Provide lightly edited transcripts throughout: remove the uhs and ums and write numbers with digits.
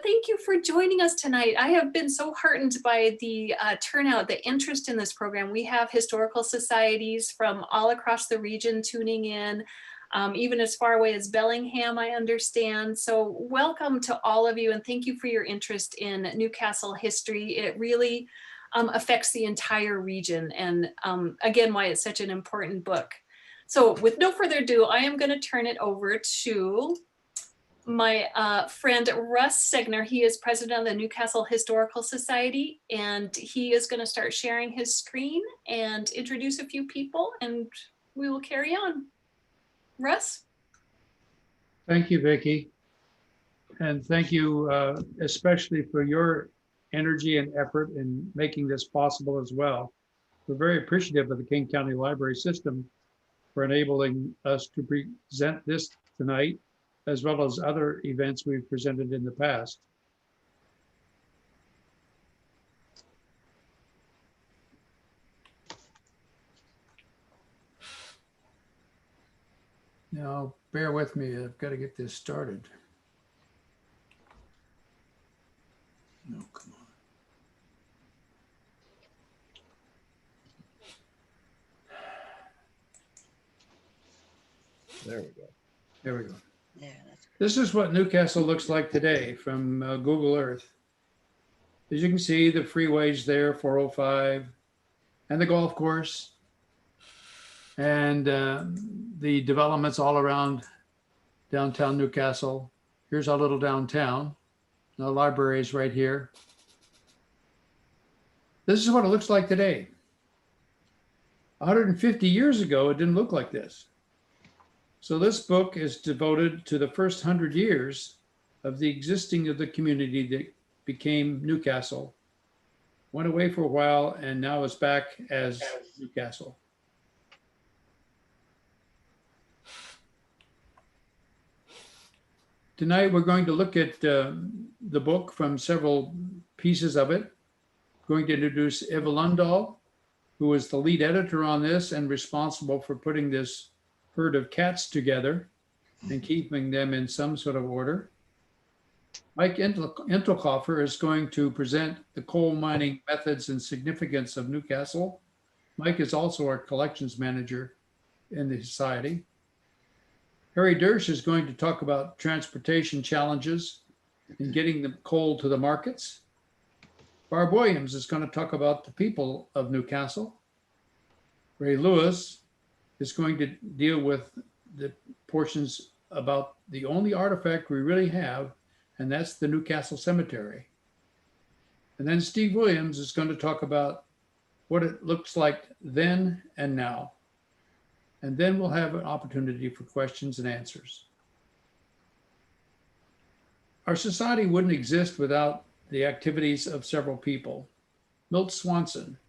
Thank you for joining us tonight. I have been so heartened by the turnout, the interest in this program. We have historical societies from all across the region tuning in, even as far away as Bellingham, I understand. So welcome to all of you, and thank you for your interest in Newcastle history. It really affects the entire region, and again, why it's such an important book. So with no further ado, I am going to turn it over to my friend Russ Segner. He is president of the Newcastle Historical Society, and he is going to start sharing his screen and introduce a few people, and we will carry on. Russ? Thank you, Vicki. And thank you especially for your energy and effort in making this possible as well. We're very appreciative of the King County Library System for enabling us to present this tonight, as well as other events we've presented in the past. Now, bear with me, I've got to get this started. No, come on. There we go. There we go. Yeah, that's great. This is what Newcastle looks like today from Google Earth. As you can see, the freeways there, 405, and the golf course, and the developments all around downtown Newcastle. Here's our little downtown. The library is right here. This is what it looks like today. 150 years ago, it didn't look like this. So this book is devoted to the first 100 years of the existing of the community that became Newcastle, went away for a while, and now is back as Newcastle. Tonight, we're going to look at the book from several pieces of it. Going to introduce Eva Lundahl, who is the lead editor on this and responsible for putting this herd of cats together and keeping them in some sort of order. Mike Entelhofer is going to present the coal mining methods and significance of Newcastle. Mike is also our collections manager in the society. Harry Dersch is going to talk about transportation challenges in getting the coal to the markets. Barb Williams is going to talk about the people of Newcastle. Ray Lewis is going to deal with the portions about the only artifact we really have, and that's the Newcastle Cemetery. And then Steve Williams is going to talk about what it looks like then and now. And then we'll have an opportunity for questions and answers. Our society wouldn't exist without the activities of several people. Milt Swanson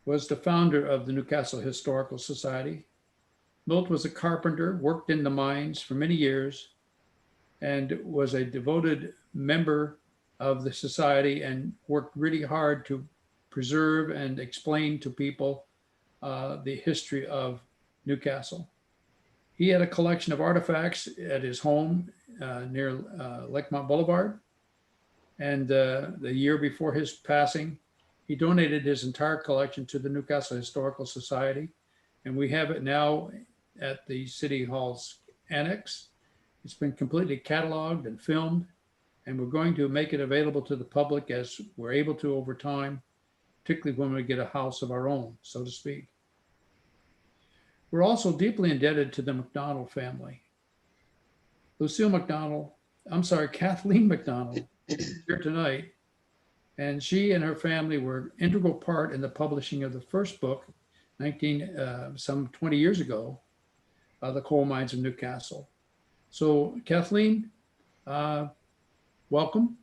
was the founder of the Newcastle Historical Society. Milt was a carpenter, worked in the mines for many years, and was a devoted member of the society and worked really hard to preserve and explain to people the history of Newcastle. He had a collection of artifacts at his home near Lakemont Boulevard. And the year before his passing, he donated his entire collection to the Newcastle Historical Society. And we have it now at the City Hall's annex. It's been completely cataloged and filmed, and we're going to make it available to the public as we're able to over time, particularly when we get a house of our own, so to speak. We're also deeply indebted to the Mcdonald family. Kathleen McDonald is here tonight, and she and her family were an integral part in the publishing of the first book, some 20 years ago, The Coal Mines of Newcastle. So Kathleen, welcome,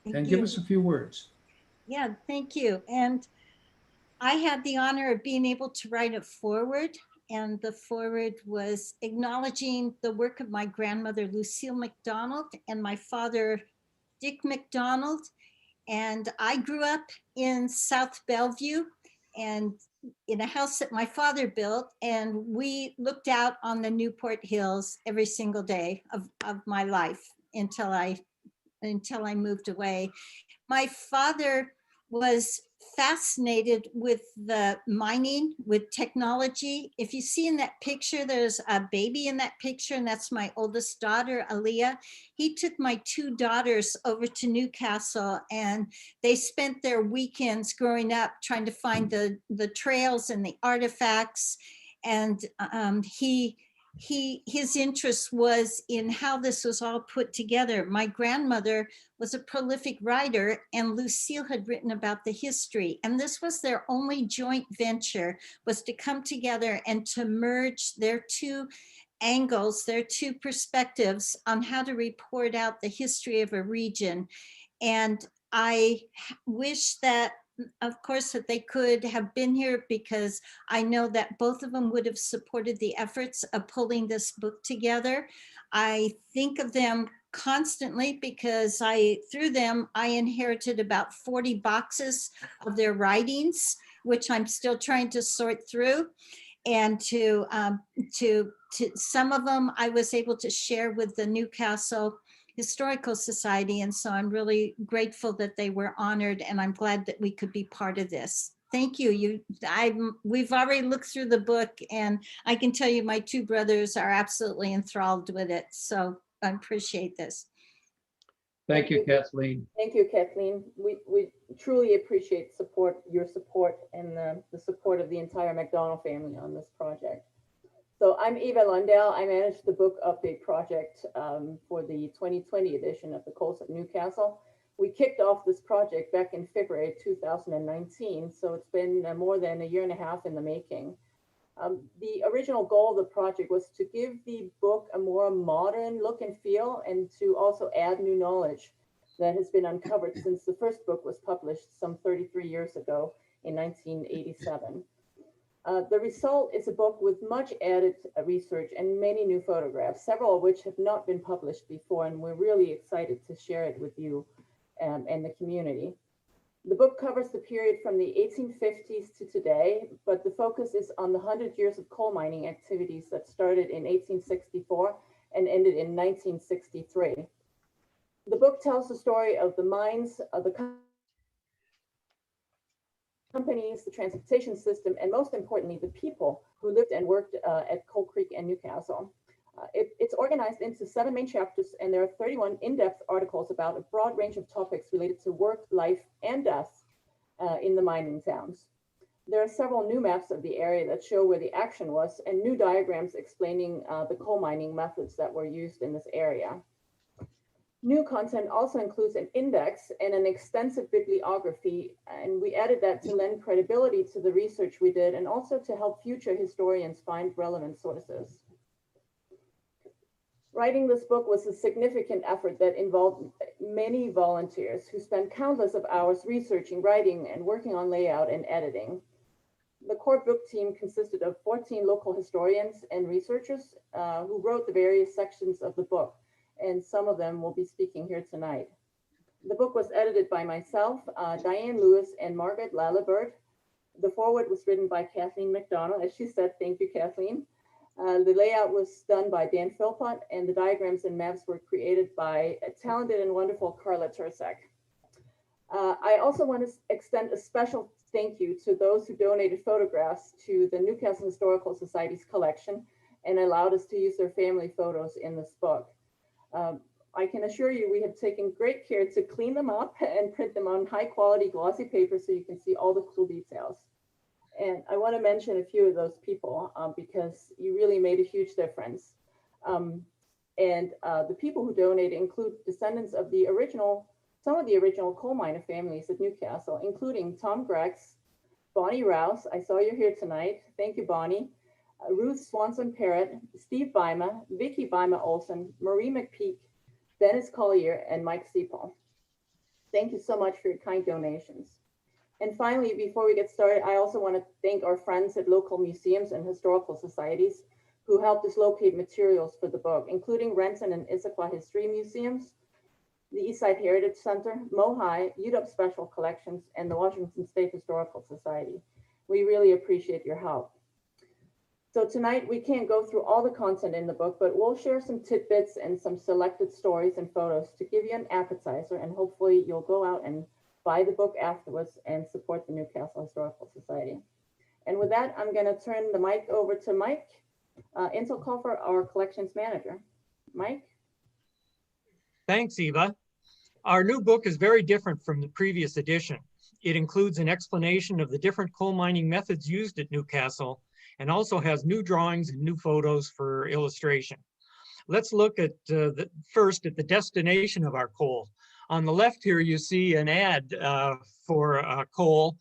and give us a few words. Yeah, thank you. And I had the honor of being able to write a foreword, and the foreword was acknowledging the work of my grandmother, Lucille McDonald, and my father, Dick McDonald. And I grew up in South Bellevue and in a house that my father built, and we looked out on the Newport Hills every single day of my life until I until I moved away. My father was fascinated with the mining, with technology. If you see in that picture, there's a baby in that picture, and that's my oldest daughter, Aaliyah. He took my two daughters over to Newcastle, and they spent their weekends growing up trying to find the trails and the artifacts. And his interest was in how this was all put together. My grandmother was a prolific writer, and Lucille had written about the history. And this was their only joint venture, was to come together and to merge their two angles, their two perspectives on how to report out the history of a region. And I wish that, of course, that they could have been here, because I know that both of them would have supported the efforts of pulling this book together. I think of them constantly because through them, I inherited about 40 boxes of their writings, which I'm still trying to sort through. And to some of them, I was able to share with the Newcastle Historical Society. And so I'm really grateful that they were honored, and I'm glad that we could be part of this. Thank you. We've already looked through the book, and I can tell you my two brothers are absolutely enthralled with it. So I appreciate this. Thank you, Kathleen. Thank you, Kathleen. We truly appreciate your support, and the support of the entire Mcdonald family on this project. So I'm Eva Lundell. I manage the book update project for the 2020 edition of the Coals of Newcastle. We kicked off this project back in February 2019, so it's been more than a year and a half in the making. The original goal of the project was to give the book a more modern look and feel, and to also add new knowledge that has been uncovered since the first book was published some 33 years ago in 1987. The result is a book with much added research and many new photographs, several of which have not been published before, and we're really excited to share it with you and the community. The book covers the period from the 1850s to today, but the focus is on the 100 years of coal mining activities that started in 1864 and ended in 1963. The book tells the story of the mines, of the companies, the transportation system, and most importantly, the people who lived and worked at Coal Creek and Newcastle. It's organized into 7 main chapters, and there are 31 in-depth articles about a broad range of topics related to work, life, and death in the mining towns. There are several new maps of the area that show where the action was, and new diagrams explaining the coal mining methods that were used in this area. New content also includes an index and an extensive bibliography, and we added that to lend credibility to the research we did, and also to help future historians find relevant sources. Writing this book was a significant effort that involved many volunteers who spent countless of hours researching, writing, and working on layout and editing. The core book team consisted of 14 local historians and researchers who wrote the various sections of the book, and some of them will be speaking here tonight. The book was edited by myself, Diane Lewis, and Margaret Lalibert. The foreword was written by Kathleen Mcdonald. As she said, thank you, Kathleen. The layout was done by Dan Philpott, and the diagrams and maps were created by a talented and wonderful Carla Tursek. I also want to extend a special thank you to those who donated photographs to the Newcastle Historical Society's collection and allowed us to use their family photos in this book. I can assure you we have taken great care to clean them up and print them on high quality glossy paper so you can see all the cool details. And I want to mention a few of those people because you really made a huge difference. The people who donated include descendants of some of the original coal miner families at Newcastle, including Tom Grex, Bonnie Rouse. I saw you here tonight. Thank you, Bonnie. Ruth Swanson Parrott, Steve Bima, Vicky Bima Olson, Marie McPeak, Dennis Collier, and Mike Steeple. Thank you so much for your kind donations. And finally, before we get started, I also want to thank our friends at local museums and historical societies who helped us locate materials for the book, including Renton and Issaquah History Museums, the Eastside Heritage Center, MoHi, UW Special Collections, and the Washington State Historical Society. We really appreciate your help. So tonight we can't go through all the content in the book, but we'll share some tidbits and some selected stories and photos to give you an appetizer, and hopefully you'll go out and buy the book afterwards and support the Newcastle Historical Society. And with that, I'm going to turn the mic over to Mike Intelkofer, our collections manager. Mike? Thanks, Eva. Our new book is very different from the previous edition. It includes an explanation of the different coal mining methods used at Newcastle, and also has new drawings and new photos for illustration. Let's look at first at the destination of our coal. On the left here, you see an ad for coal.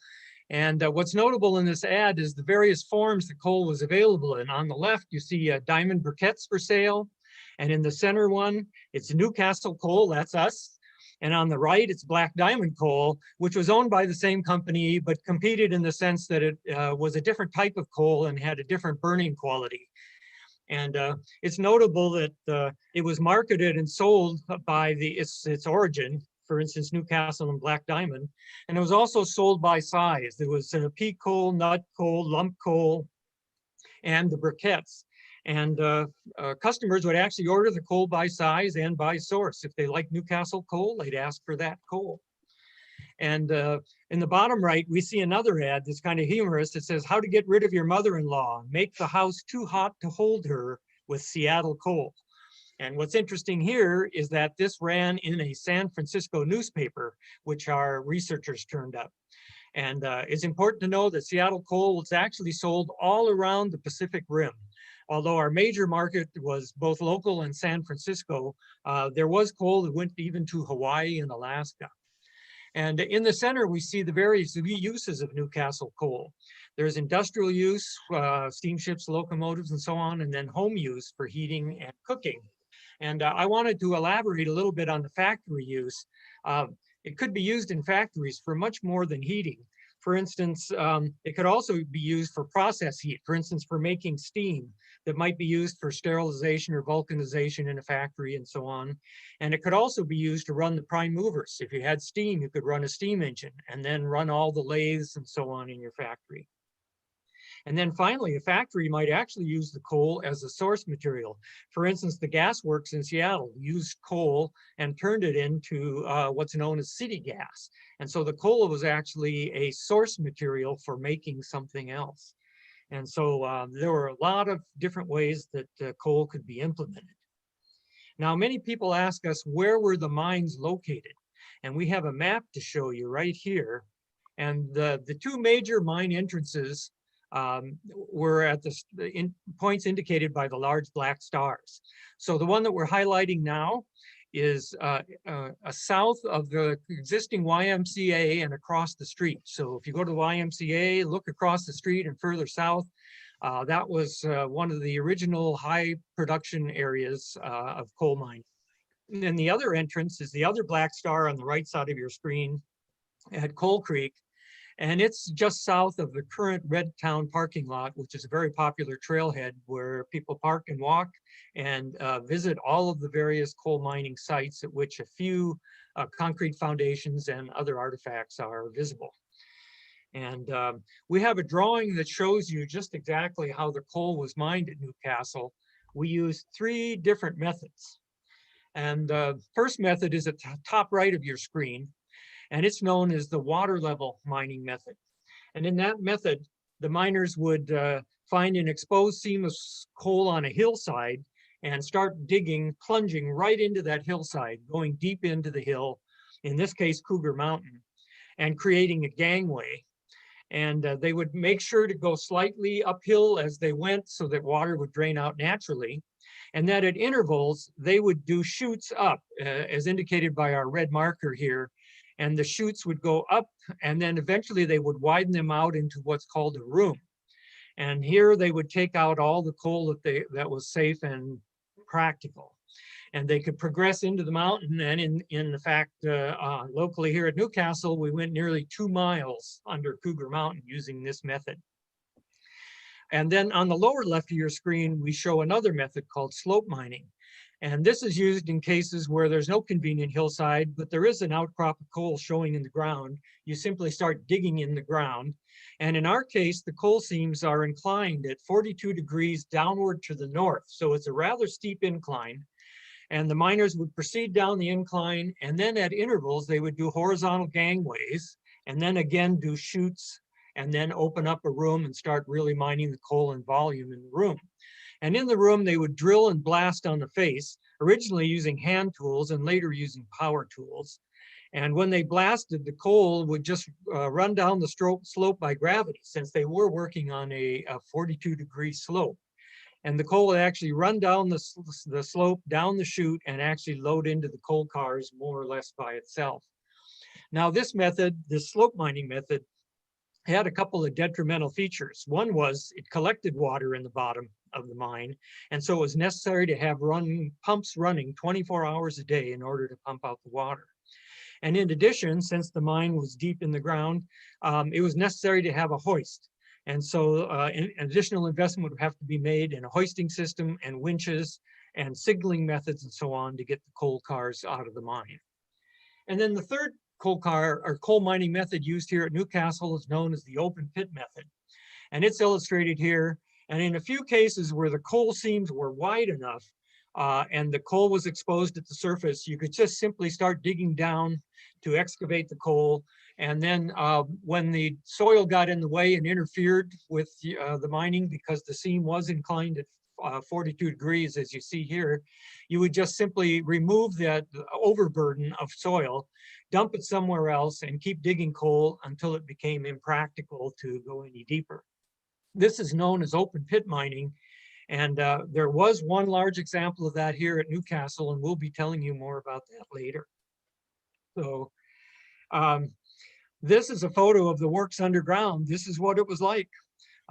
And what's notable in this ad is the various forms the coal was available in. On the left, you see diamond briquettes for sale. And in the center one, it's Newcastle coal, that's us. And on the right, it's black diamond coal, which was owned by the same company, but competed in the sense that it was a different type of coal and had a different burning quality. And it's notable that it was marketed and sold by its origin, for instance, Newcastle and black diamond. And it was also sold by size. There was pea coal, nut coal, lump coal, and the briquettes. And customers would actually order the coal by size and by source. If they liked Newcastle coal, they'd ask for that coal. And in the bottom right, we see another ad that's kind of humorous. It says, how to get rid of your mother-in-law, make the house too hot to hold her with Seattle coal. And what's interesting here is that this ran in a San Francisco newspaper, which our researchers turned up. And it's important to know that Seattle coal was actually sold all around the Pacific Rim. Although our major market was both local and San Francisco, there was coal that went even to Hawaii and Alaska. And in the center, we see the various uses of Newcastle coal. There's industrial use, steamships, locomotives, and so on, and then home use for heating and cooking. And I wanted to elaborate a little bit on the factory use. It could be used in factories for much more than heating. For instance, it could also be used for process heat, for instance, for making steam that might be used for sterilization or vulcanization in a factory and so on. And it could also be used to run the prime movers. If you had steam, you could run a steam engine and then run all the lathes and so on in your factory. And then finally, a factory might actually use the coal as a source material. For instance, the gas works in Seattle used coal and turned it into what's known as city gas. And so the coal was actually a source material for making something else. And so there were a lot of different ways that coal could be implemented. Now, many people ask us, where were the mines located? And we have a map to show you right here. And the two major mine entrances were at the points indicated by the large black stars. So the one that we're highlighting now is south of the existing YMCA and across the street. So if you go to the YMCA, look across the street and further south, that was one of the original high production areas of coal mining. And then the other entrance is the other black star on the right side of your screen at Coal Creek. And it's just south of the current Red Town parking lot, which is a very popular trailhead where people park and walk and visit all of the various coal mining sites at which a few concrete foundations and other artifacts are visible. And we have a drawing that shows you just exactly how the coal was mined at Newcastle. We used 3 different methods. And the first method is at the top right of your screen. And it's known as the water level mining method. And in that method, the miners would find an exposed seam of coal on a hillside and start digging, plunging right into that hillside, going deep into the hill, in this case, Cougar Mountain, and creating a gangway. And they would make sure to go slightly uphill as they went so that water would drain out naturally. And that at intervals, they would do chutes up, as indicated by our red marker here. And the chutes would go up, and then eventually they would widen them out into what's called a room. And here they would take out all the coal that was safe and practical. And they could progress into the mountain. And in fact, locally here at Newcastle, we went nearly 2 miles under Cougar Mountain using this method. And then on the lower left of your screen, we show another method called slope mining. And this is used in cases where there's no convenient hillside, but there is an outcrop of coal showing in the ground. You simply start digging in the ground. And in our case, the coal seams are inclined at 42 degrees downward to the north. So it's a rather steep incline. And the miners would proceed down the incline, and then at intervals, they would do horizontal gangways, and then again do chutes, and then open up a room and start really mining the coal in volume in the room. And in the room, they would drill and blast on the face, originally using hand tools and later using power tools. And when they blasted, the coal would just run down the slope by gravity, since they were working on a 42-degree slope. And the coal would actually run down the slope, down the chute, and actually load into the coal cars more or less by itself. Now, this method, this slope mining method, had a couple of detrimental features. One was it collected water in the bottom of the mine, and so it was necessary to have pumps running 24 hours a day in order to pump out the water. And in addition, since the mine was deep in the ground, it was necessary to have a hoist. And so an additional investment would have to be made in a hoisting system and winches and signaling methods and so on to get the coal cars out of the mine. And then the third coal mining method used here at Newcastle is known as the open pit method. And it's illustrated here. And in a few cases where the coal seams were wide enough and the coal was exposed at the surface, you could just simply start digging down to excavate the coal. And then when the soil got in the way and interfered with the mining, because the seam was inclined at 42 degrees, as you see here, you would just simply remove that overburden of soil, dump it somewhere else, and keep digging coal until it became impractical to go any deeper. This is known as open pit mining. And there was one large example of that here at Newcastle, and we'll be telling you more about that later. So this is a photo of the works underground. This is what it was like.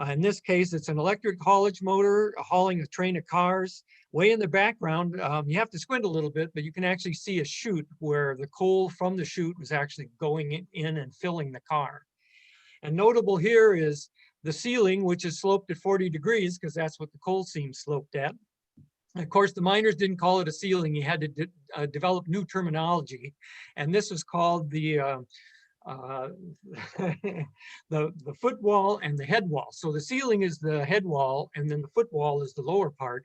In this case, it's an electric haulage motor hauling a train of cars. Way in the background, you have to squint a little bit, but you can actually see a chute where the coal from the chute was actually going in and filling the car. And notable here is the ceiling, which is sloped at 40 degrees, because that's what the coal seam sloped at. And of course, the miners didn't call it a ceiling. You had to develop new terminology. And this was called the foot wall and the head wall. So the ceiling is the head wall, and then the foot wall is the lower part.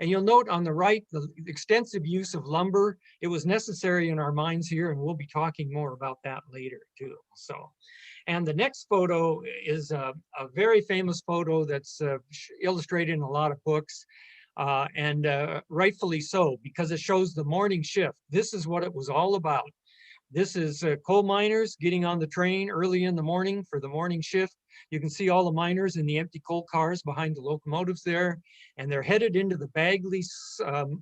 And you'll note on the right, the extensive use of lumber. It was necessary in our mines here, and we'll be talking more about that later too. So, and the next photo is a very famous photo that's illustrated in a lot of books. And rightfully so, because it shows the morning shift. This is what it was all about. This is coal miners getting on the train early in the morning for the morning shift. You can see all the miners in the empty coal cars behind the locomotives there, and they're headed into the Bagley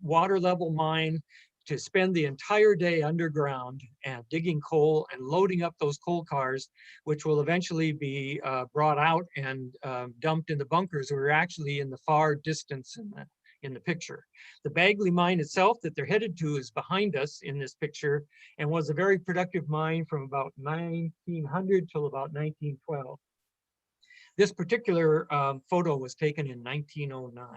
water level mine to spend the entire day underground and digging coal and loading up those coal cars, which will eventually be brought out and dumped in the bunkers, or actually in the far distance in the picture. The Bagley mine itself that they're headed to is behind us in this picture, and was a very productive mine from about 1900 till about 1912. This particular photo was taken in 1909.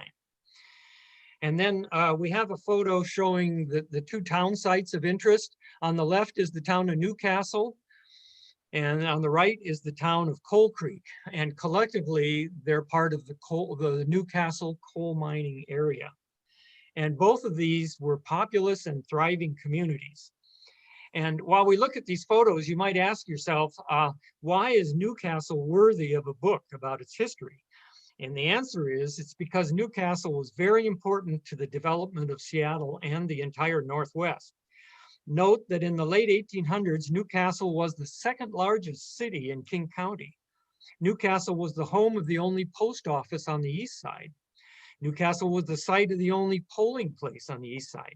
And then we have a photo showing the two town sites of interest. On the left is the town of Newcastle, and on the right is the town of Coal Creek. And collectively, they're part of the Newcastle coal mining area. And both of these were populous and thriving communities. And while we look at these photos, you might ask yourself, why is Newcastle worthy of a book about its history? And the answer is, it's because Newcastle was very important to the development of Seattle and the entire Northwest. Note that in the late 1800s, Newcastle was the second largest city in King County. Newcastle was the home of the only post office on the east side. Newcastle was the site of the only polling place on the east side.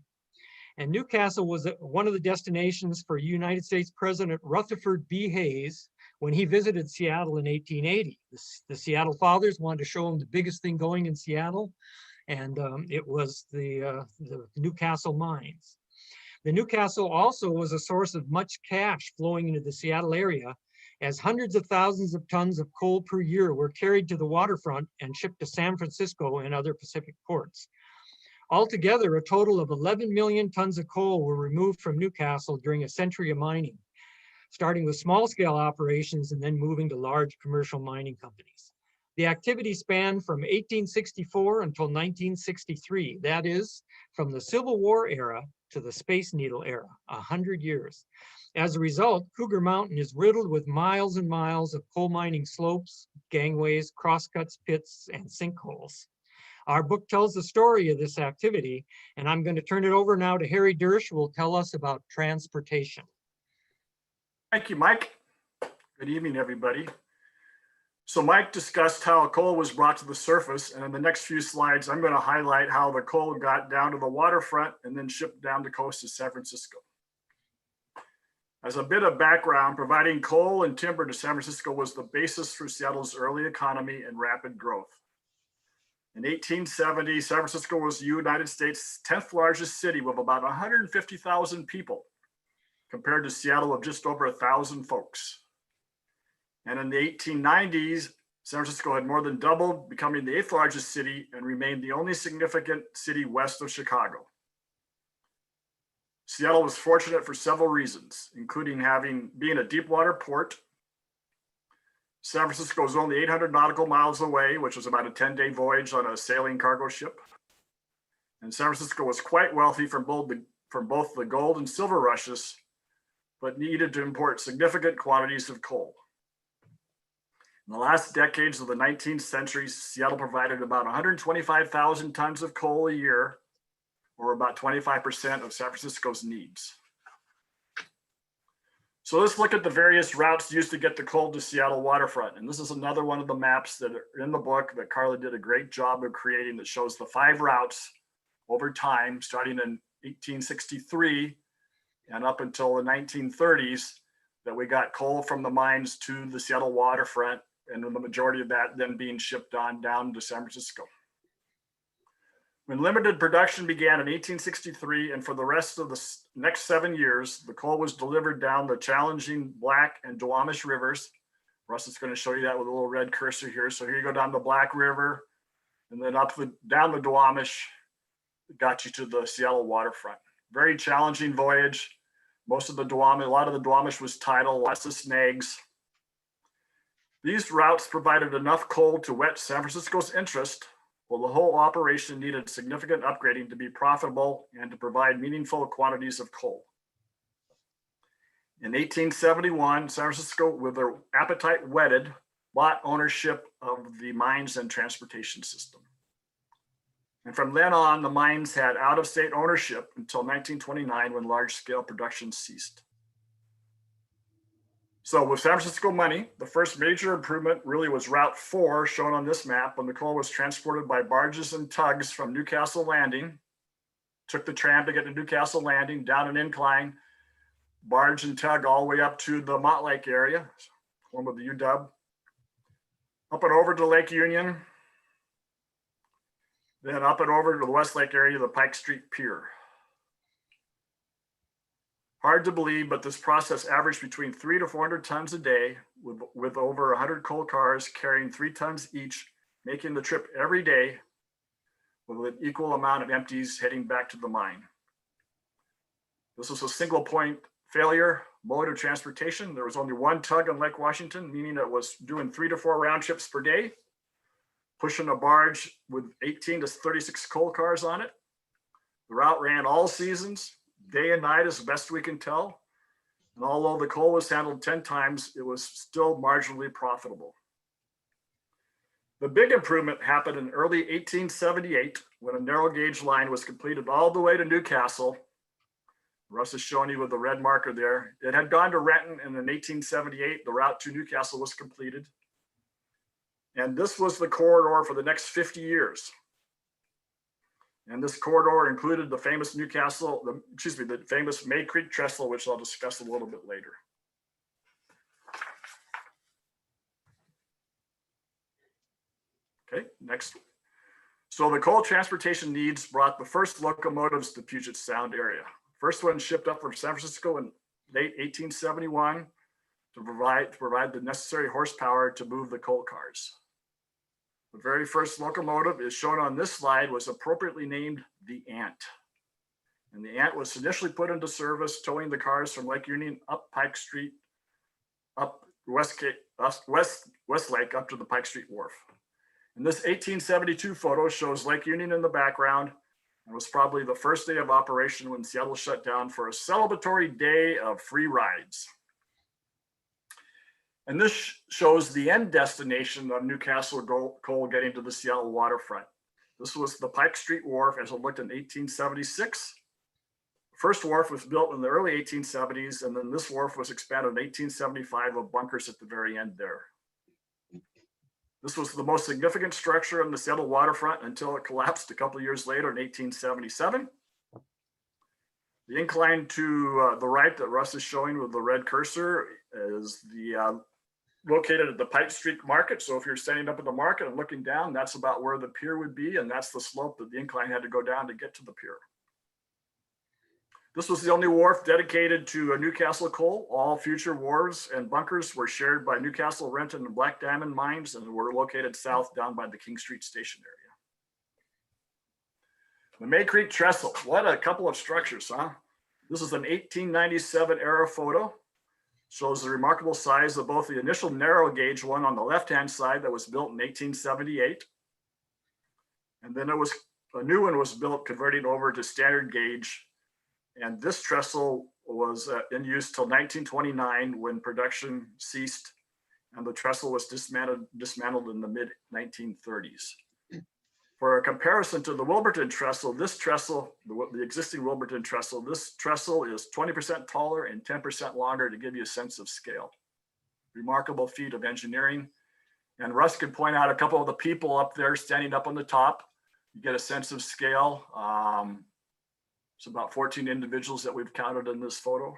And Newcastle was one of the destinations for United States President Rutherford B. Hayes when he visited Seattle in 1880. The Seattle Fathers wanted to show him the biggest thing going in Seattle, and it was the Newcastle mines. The Newcastle also was a source of much cash flowing into the Seattle area, as hundreds of thousands of tons of coal per year were carried to the waterfront and shipped to San Francisco and other Pacific ports. Altogether, a total of 11 million tons of coal were removed from Newcastle during a century of mining, starting with small-scale operations and then moving to large commercial mining companies. The activity spanned from 1864 until 1963. That is, from the Civil War era to the Space Needle era, 100 years. As a result, Cougar Mountain is riddled with miles and miles of coal mining slopes, gangways, crosscuts, pits, and sinkholes. Our book tells the story of this activity, and I'm going to turn it over now to Harry Dersch, who will tell us about transportation. Thank you, Mike. Good evening, everybody. So Mike discussed how coal was brought to the surface, and in the next few slides, I'm going to highlight how the coal got down to the waterfront and then shipped down the coast to San Francisco. As a bit of background, providing coal and timber to San Francisco was the basis for Seattle's early economy and rapid growth. In 1870, San Francisco was the United States' 10th largest city with about 150,000 people, compared to Seattle of just over 1,000 folks. And in the 1890s, San Francisco had more than doubled, becoming the 8th largest city and remained the only significant city west of Chicago. Seattle was fortunate for several reasons, including being a deep water port. San Francisco was only 800 nautical miles away, which was about a 10-day voyage on a sailing cargo ship. And San Francisco was quite wealthy from both the gold and silver rushes, but needed to import significant quantities of coal. In the last decades of the 19th century, Seattle provided about 125,000 tons of coal a year, or about 25% of San Francisco's needs. So let's look at the various routes used to get the coal to Seattle waterfront. And this is another one of the maps that are in the book that Carla did a great job of creating that shows the 5 routes over time, starting in 1863 and up until the 1930s, that we got coal from the mines to the Seattle waterfront, and the majority of that then being shipped on down to San Francisco. When limited production began in 1863, and for the rest of the next 7 years, the coal was delivered down the challenging Black and Duwamish rivers. Russ is going to show you that with a little red cursor here. So here you go down the Black River, and then down the Duwamish, got you to the Seattle waterfront. Very challenging voyage. A lot of the Duwamish was tidal, lots of snags. These routes provided enough coal to whet San Francisco's interest, while the whole operation needed significant upgrading to be profitable and to provide meaningful quantities of coal. In 1871, San Francisco, with their appetite whetted, bought ownership of the mines and transportation system. And from then on, the mines had out-of-state ownership until 1929, when large-scale production ceased. So with San Francisco money, the first major improvement really was Route 4, shown on this map, when the coal was transported by barges and tugs from Newcastle Landing. Took the tram to get to Newcastle Landing, down an incline, barge and tug all the way up to the Mott Lake area, home of the UW, up and over to Lake Union, then up and over to the West Lake area, the Pike Street Pier. Hard to believe, but this process averaged between 300 to 400 tons a day, with over 100 coal cars carrying 3 tons each, making the trip every day with an equal amount of empties heading back to the mine. This was a single point failure mode of transportation. There was only one tug on Lake Washington, meaning it was doing 3 to 4 round trips per day, pushing a barge with 18 to 36 coal cars on it. The route ran all seasons, day and night as best we can tell. And although the coal was handled 10 times, it was still marginally profitable. The big improvement happened in early 1878, when a narrow gauge line was completed all the way to Newcastle. Russ is showing you with the red marker there. It had gone to Renton, and in 1878, the route to Newcastle was completed. And this was the corridor for the next 50 years. And this corridor included the famous the famous May Creek Trestle, which I'll discuss a little bit later. Okay, next. So the coal transportation needs brought the first locomotives to Puget Sound area. First one shipped up from San Francisco in late 1871 to provide the necessary horsepower to move the coal cars. The very first locomotive is shown on this slide was appropriately named the Ant. And the Ant was initially put into service towing the cars from Lake Union up Pike Street, up Westlake up to the Pike Street Wharf. And this 1872 photo shows Lake Union in the background and was probably the first day of operation when Seattle shut down for a celebratory day of free rides. And this shows the end destination of Newcastle coal getting to the Seattle waterfront. This was the Pike Street Wharf as it looked in 1876. The first wharf was built in the early 1870s, and then this wharf was expanded in 1875 with bunkers at the very end there. This was the most significant structure on the Seattle waterfront until it collapsed a couple of years later in 1877. The incline to the right that Russ is showing with the red cursor is located at the Pike Street Market. So if you're standing up at the market and looking down, that's about where the pier would be, and that's the slope that the incline had to go down to get to the pier. This was the only wharf dedicated to Newcastle coal. All future wharves and bunkers were shared by Newcastle, Renton, and Black Diamond mines and were located south down by the King Street Station area. The May Creek Trestle, what a couple of structures, huh? This is an 1897 era photo. Shows the remarkable size of both the initial narrow gauge one on the left-hand side that was built in 1878. And then a new one was built converting over to standard gauge. And this trestle was in use till 1929 when production ceased and the trestle was dismantled in the mid 1930s. For a comparison to the Wilburton trestle, this trestle, the existing Wilburton trestle, this trestle is 20% taller and 10% longer to give you a sense of scale. Remarkable feat of engineering. And Russ can point out a couple of the people up there standing up on the top. You get a sense of scale. It's about 14 individuals that we've counted in this photo.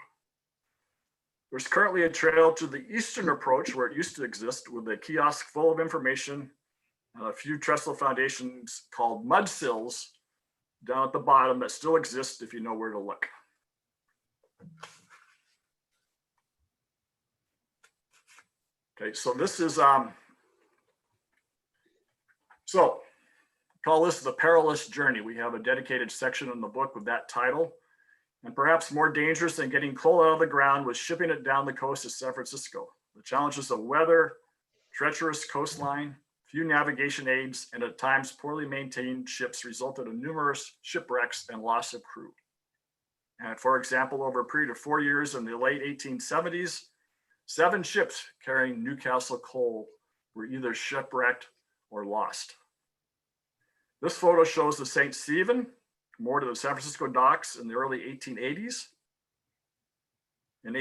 There's currently a trail to the eastern approach where it used to exist with a kiosk full of information and a few trestle foundations called mud sills down at the bottom that still exist if you know where to look. Okay, so this is, call this the perilous journey. We have a dedicated section in the book with that title. And perhaps more dangerous than getting coal out of the ground was shipping it down the coast to San Francisco. The challenges of weather, treacherous coastline, few navigation aids, and at times poorly maintained ships resulted in numerous shipwrecks and loss of crew. And for example, over a period of 4 years in the late 1870s, 7 ships carrying Newcastle coal were either shipwrecked or lost. This photo shows the St. Stephen moored to the San Francisco docks in the early 1880s. In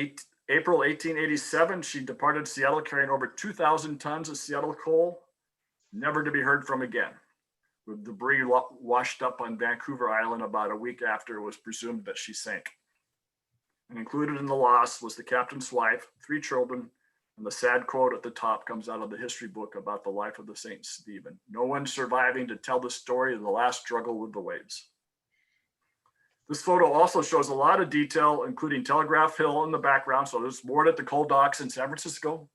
April 1887, she departed Seattle carrying over 2,000 tons of Seattle coal, never to be heard from again, with debris washed up on Vancouver Island about a week after it was presumed that she sank. And included in the loss was the captain's wife, 3 children, and the sad quote at the top comes out of the history book about the life of the St. Stephen. No one surviving to tell the story of the last struggle with the waves. This photo also shows a lot of detail, including Telegraph Hill in the background. So there's moored at the coal docks in San Francisco.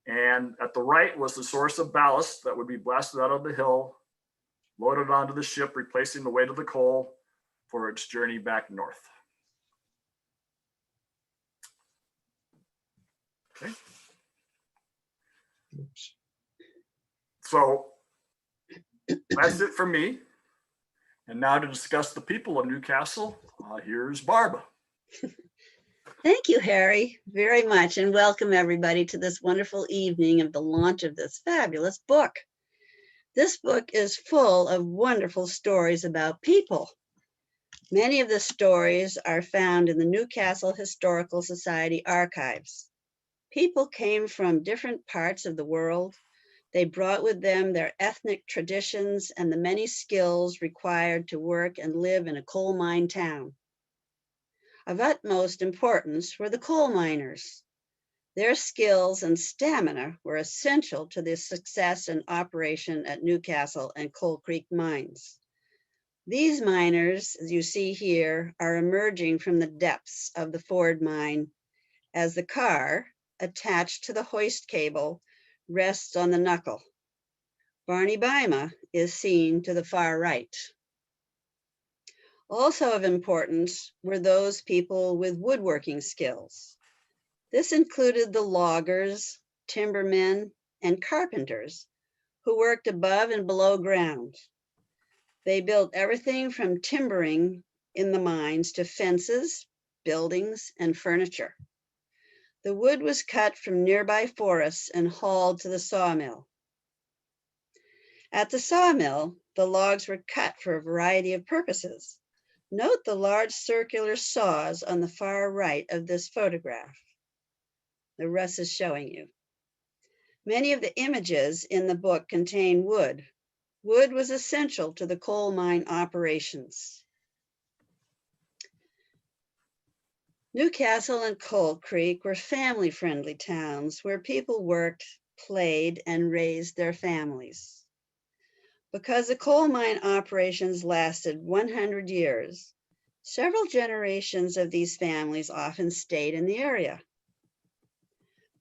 And at the right was the source of ballast that would be blasted out of the hill, loaded onto the ship, replacing the weight of the coal for its journey back north. Okay. Oops. So that's it for me. And now to discuss the people of Newcastle, here's Barb. Thank you, Harry, very much, and welcome everybody to this wonderful evening of the launch of this fabulous book. This book is full of wonderful stories about people. Many of the stories are found in the Newcastle Historical Society archives. People came from different parts of the world. They brought with them their ethnic traditions and the many skills required to work and live in a coal mine town. Of utmost importance were the coal miners. Their skills and stamina were essential to the success and operation at Newcastle and Coal Creek mines. These miners, as you see here, are emerging from the depths of the Ford mine as the car, attached to the hoist cable, rests on the knuckle. Barney Bima is seen to the far right. Also of importance were those people with woodworking skills. This included the loggers, timbermen, and carpenters who worked above and below ground. They built everything from timbering in the mines to fences, buildings, and furniture. The wood was cut from nearby forests and hauled to the sawmill. At the sawmill, the logs were cut for a variety of purposes. Note the large circular saws on the far right of this photograph. The Russ is showing you. Many of the images in the book contain wood. Wood was essential to the coal mine operations. Newcastle and Coal Creek were family-friendly towns where people worked, played, and raised their families. Because the coal mine operations lasted 100 years, several generations of these families often stayed in the area.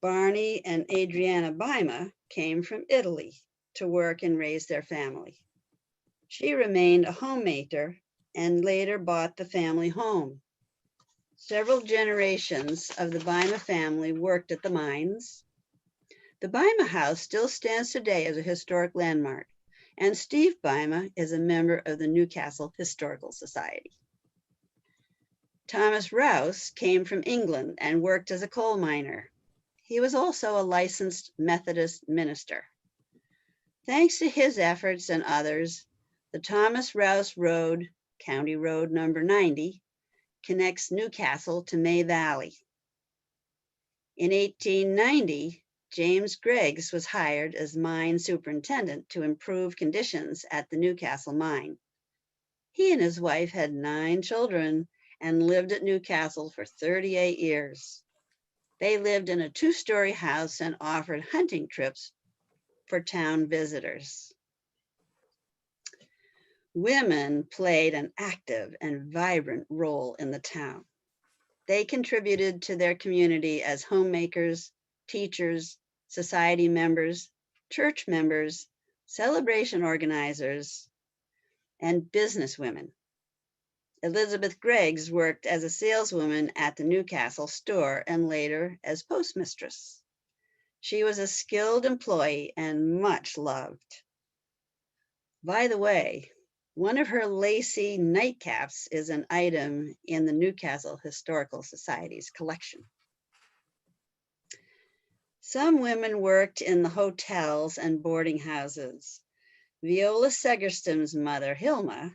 Barney and Adriana Bima came from Italy to work and raise their family. She remained a homemaker and later bought the family home. Several generations of the Bima family worked at the mines. The Bima house still stands today as a historic landmark, and Steve Bima is a member of the Newcastle Historical Society. Thomas Rouse came from England and worked as a coal miner. He was also a licensed Methodist minister. Thanks to his efforts and others, the Thomas Rouse Road, County Road number 90, connects Newcastle to May Valley. In 1890, James Greggs was hired as mine superintendent to improve conditions at the Newcastle mine. He and his wife had 9 children and lived at Newcastle for 38 years. They lived in a 2-story house and offered hunting trips for town visitors. Women played an active and vibrant role in the town. They contributed to their community as homemakers, teachers, society members, church members, celebration organizers, and businesswomen. Elizabeth Greggs worked as a saleswoman at the Newcastle store and later as postmistress. She was a skilled employee and much loved. By the way, one of her lacy nightcaps is an item in the Newcastle Historical Society's collection. Some women worked in the hotels and boarding houses. Viola Segerstam's mother, Hilma,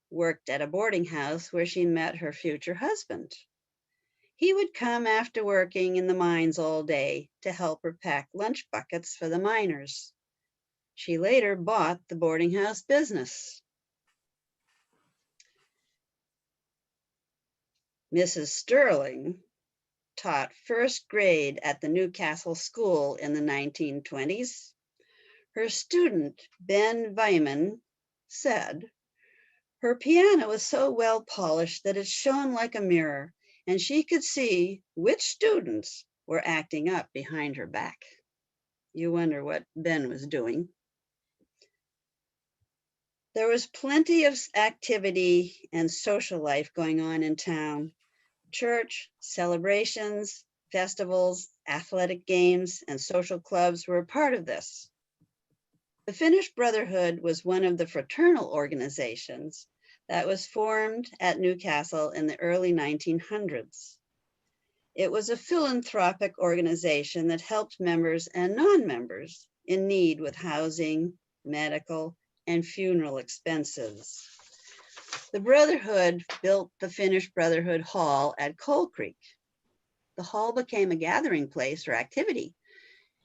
worked at a boarding house where she met her future husband. He would come after working in the mines all day to help her pack lunch buckets for the miners. She later bought the boarding house business. Mrs. Sterling taught first grade at the Newcastle School in the 1920s. Her student, Ben Vyman, said, "Her piano was so well polished that it shone like a mirror, and she could see which students were acting up behind her back." You wonder what Ben was doing. There was plenty of activity and social life going on in town. Church, celebrations, festivals, athletic games, and social clubs were a part of this. The Finnish Brotherhood was one of the fraternal organizations that was formed at Newcastle in the early 1900s. It was a philanthropic organization that helped members and non-members in need with housing, medical, and funeral expenses. The Brotherhood built the Finnish Brotherhood Hall at Coal Creek. The hall became a gathering place for activity.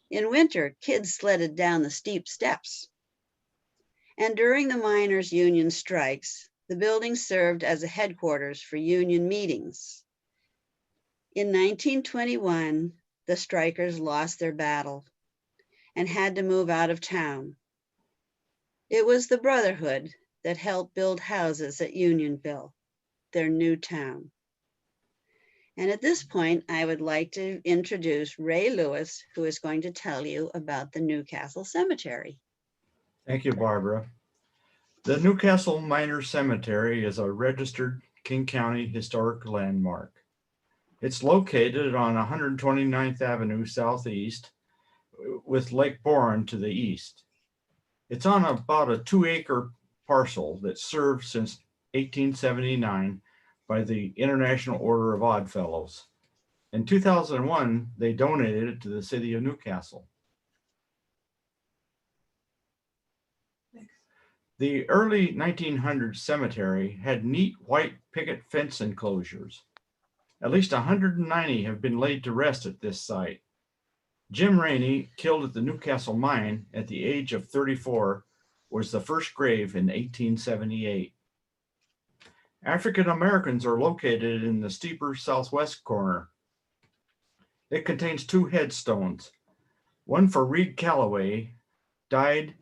In winter, kids sledded down the steep steps. And during the miners' union strikes, the building served as a headquarters for union meetings. In 1921, the strikers lost their battle and had to move out of town. It was the Brotherhood that helped build houses at Unionville, their new town. And at this point, I would like to introduce Ray Lewis, who is going to tell you about the Newcastle Cemetery. Thank you, Barbara. The Newcastle Miners Cemetery is a registered King County historic landmark. It's located on 129th Avenue Southeast with Lake Bourne to the east. It's on about a 2-acre parcel that served since 1879 by the International Order of Odd Fellows. In 2001, they donated it to the city of Newcastle. The early 1900s cemetery had neat white picket fence enclosures. At least 190 have been laid to rest at this site. Jim Rainey, killed at the Newcastle mine at the age of 34, was the first grave in 1878. African Americans are located in the steeper southwest corner. It contains 2 headstones, one for Reed Calloway, died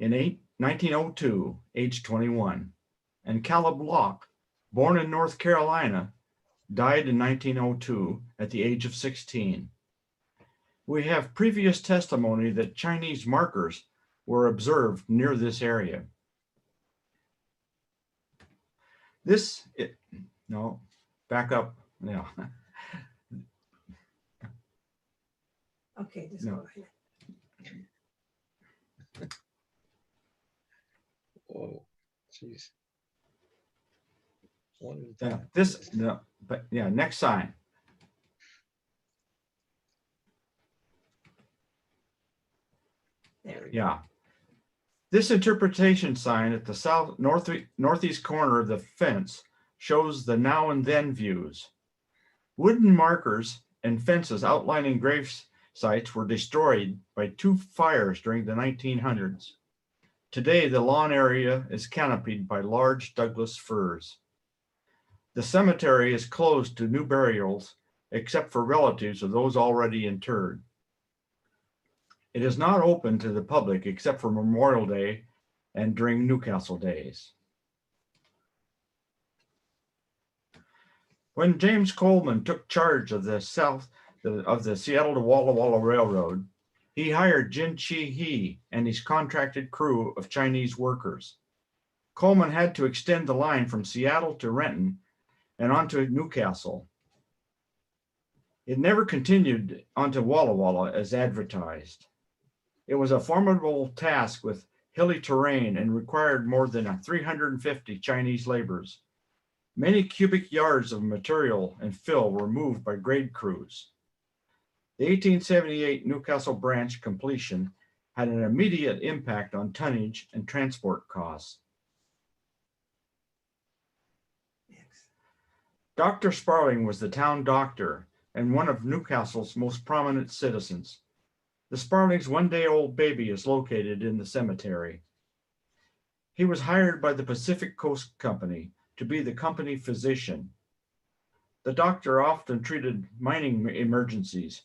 in 1902, age 21, and Caleb Locke, born in North Carolina, died in 1902 at the age of 16. We have previous testimony that Chinese markers were observed near this area. No, back up, no. Okay, just No. go ahead. Whoa, jeez. One at a Yeah, time. next sign. There we go. Yeah. This interpretation sign at the northeast corner of the fence shows the now and then views. Wooden markers and fences outlining grave sites were destroyed by 2 fires during the 1900s. Today, the lawn area is canopied by large Douglas firs. The cemetery is closed to new burials, except for relatives of those already interred. It is not open to the public except for Memorial Day and during Newcastle days. When James Coleman took charge of the Seattle to Walla Walla Railroad, he hired Jin Chi He and his contracted crew of Chinese workers. Coleman had to extend the line from Seattle to Renton and onto Newcastle. It never continued onto Walla Walla as advertised. It was a formidable task with hilly terrain and required more than 350 Chinese laborers. Many cubic yards of material and fill were moved by grade crews. The 1878 Newcastle branch completion had an immediate impact on tonnage and transport costs. Dr. Sparling was the town doctor and one of Newcastle's most prominent citizens. The Sparling's 1-day-old baby is located in the cemetery. He was hired by the Pacific Coast Company to be the company physician. The doctor often treated mining emergencies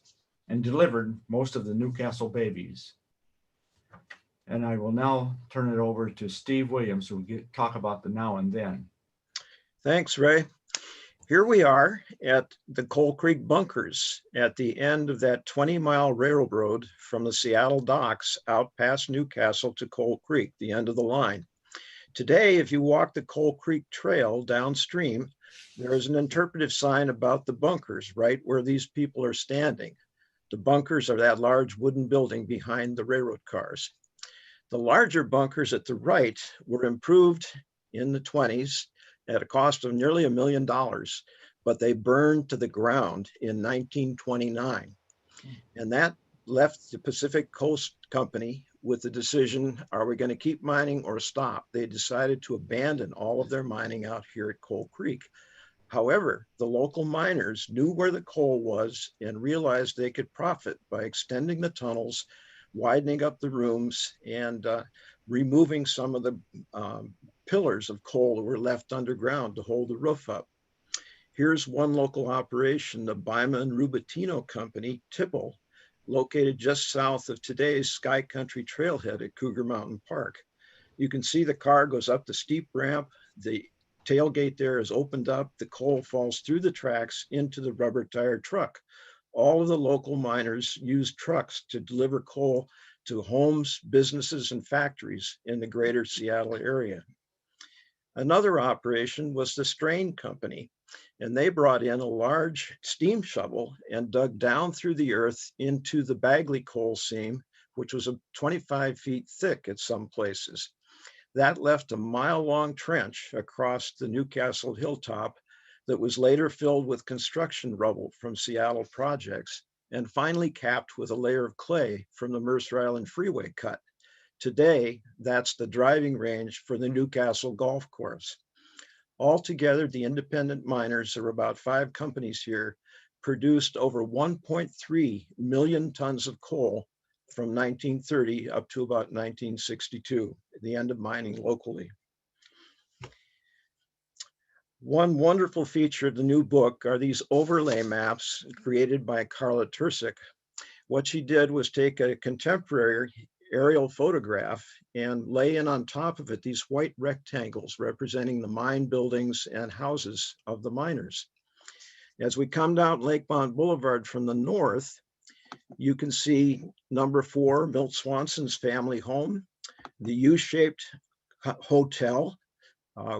and delivered most of the Newcastle babies. And I will now turn it over to Steve Williams, who will talk about the now and then. Thanks, Ray. Here we are at the Coal Creek bunkers at the end of that 20-mile railroad from the Seattle docks out past Newcastle to Coal Creek, the end of the line. Today, if you walk the Coal Creek Trail downstream, there is an interpretive sign about the bunkers right where these people are standing. The bunkers are that large wooden building behind the railroad cars. The larger bunkers at the right were improved in the 20s at a cost of nearly $1 million, but they burned to the ground in 1929. And that left the Pacific Coast Company with the decision, are we going to keep mining or stop? They decided to abandon all of their mining out here at Coal Creek. However, the local miners knew where the coal was and realized they could profit by extending the tunnels, widening up the rooms, and removing some of the pillars of coal that were left underground to hold the roof up. Here's one local operation, the Bima and Rubatino Company, Tipple, located just south of today's Sky Country Trailhead at Cougar Mountain Park. You can see the car goes up the steep ramp, the tailgate there is opened up, the coal falls through the tracks into the rubber tired truck. All of the local miners used trucks to deliver coal to homes, businesses, and factories in the greater Seattle area. Another operation was the Strain Company, and they brought in a large steam shovel and dug down through the earth into the Bagley coal seam, which was 25 feet thick at some places. That left a mile-long trench across the Newcastle hilltop that was later filled with construction rubble from Seattle projects and finally capped with a layer of clay from the Mercer Island Freeway cut. Today, that's the driving range for the Newcastle Golf Course. Altogether, the independent miners, there are about 5 companies here, produced over 1.3 million tons of coal from 1930 up to about 1962, the end of mining locally. One wonderful feature of the new book are these overlay maps created by Carla Tursick. What she did was take a contemporary aerial photograph and lay in on top of it these white rectangles representing the mine buildings and houses of the miners. As we come down Lakemont Boulevard from the north, you can see number 4, Milt Swanson's family home, the U-shaped hotel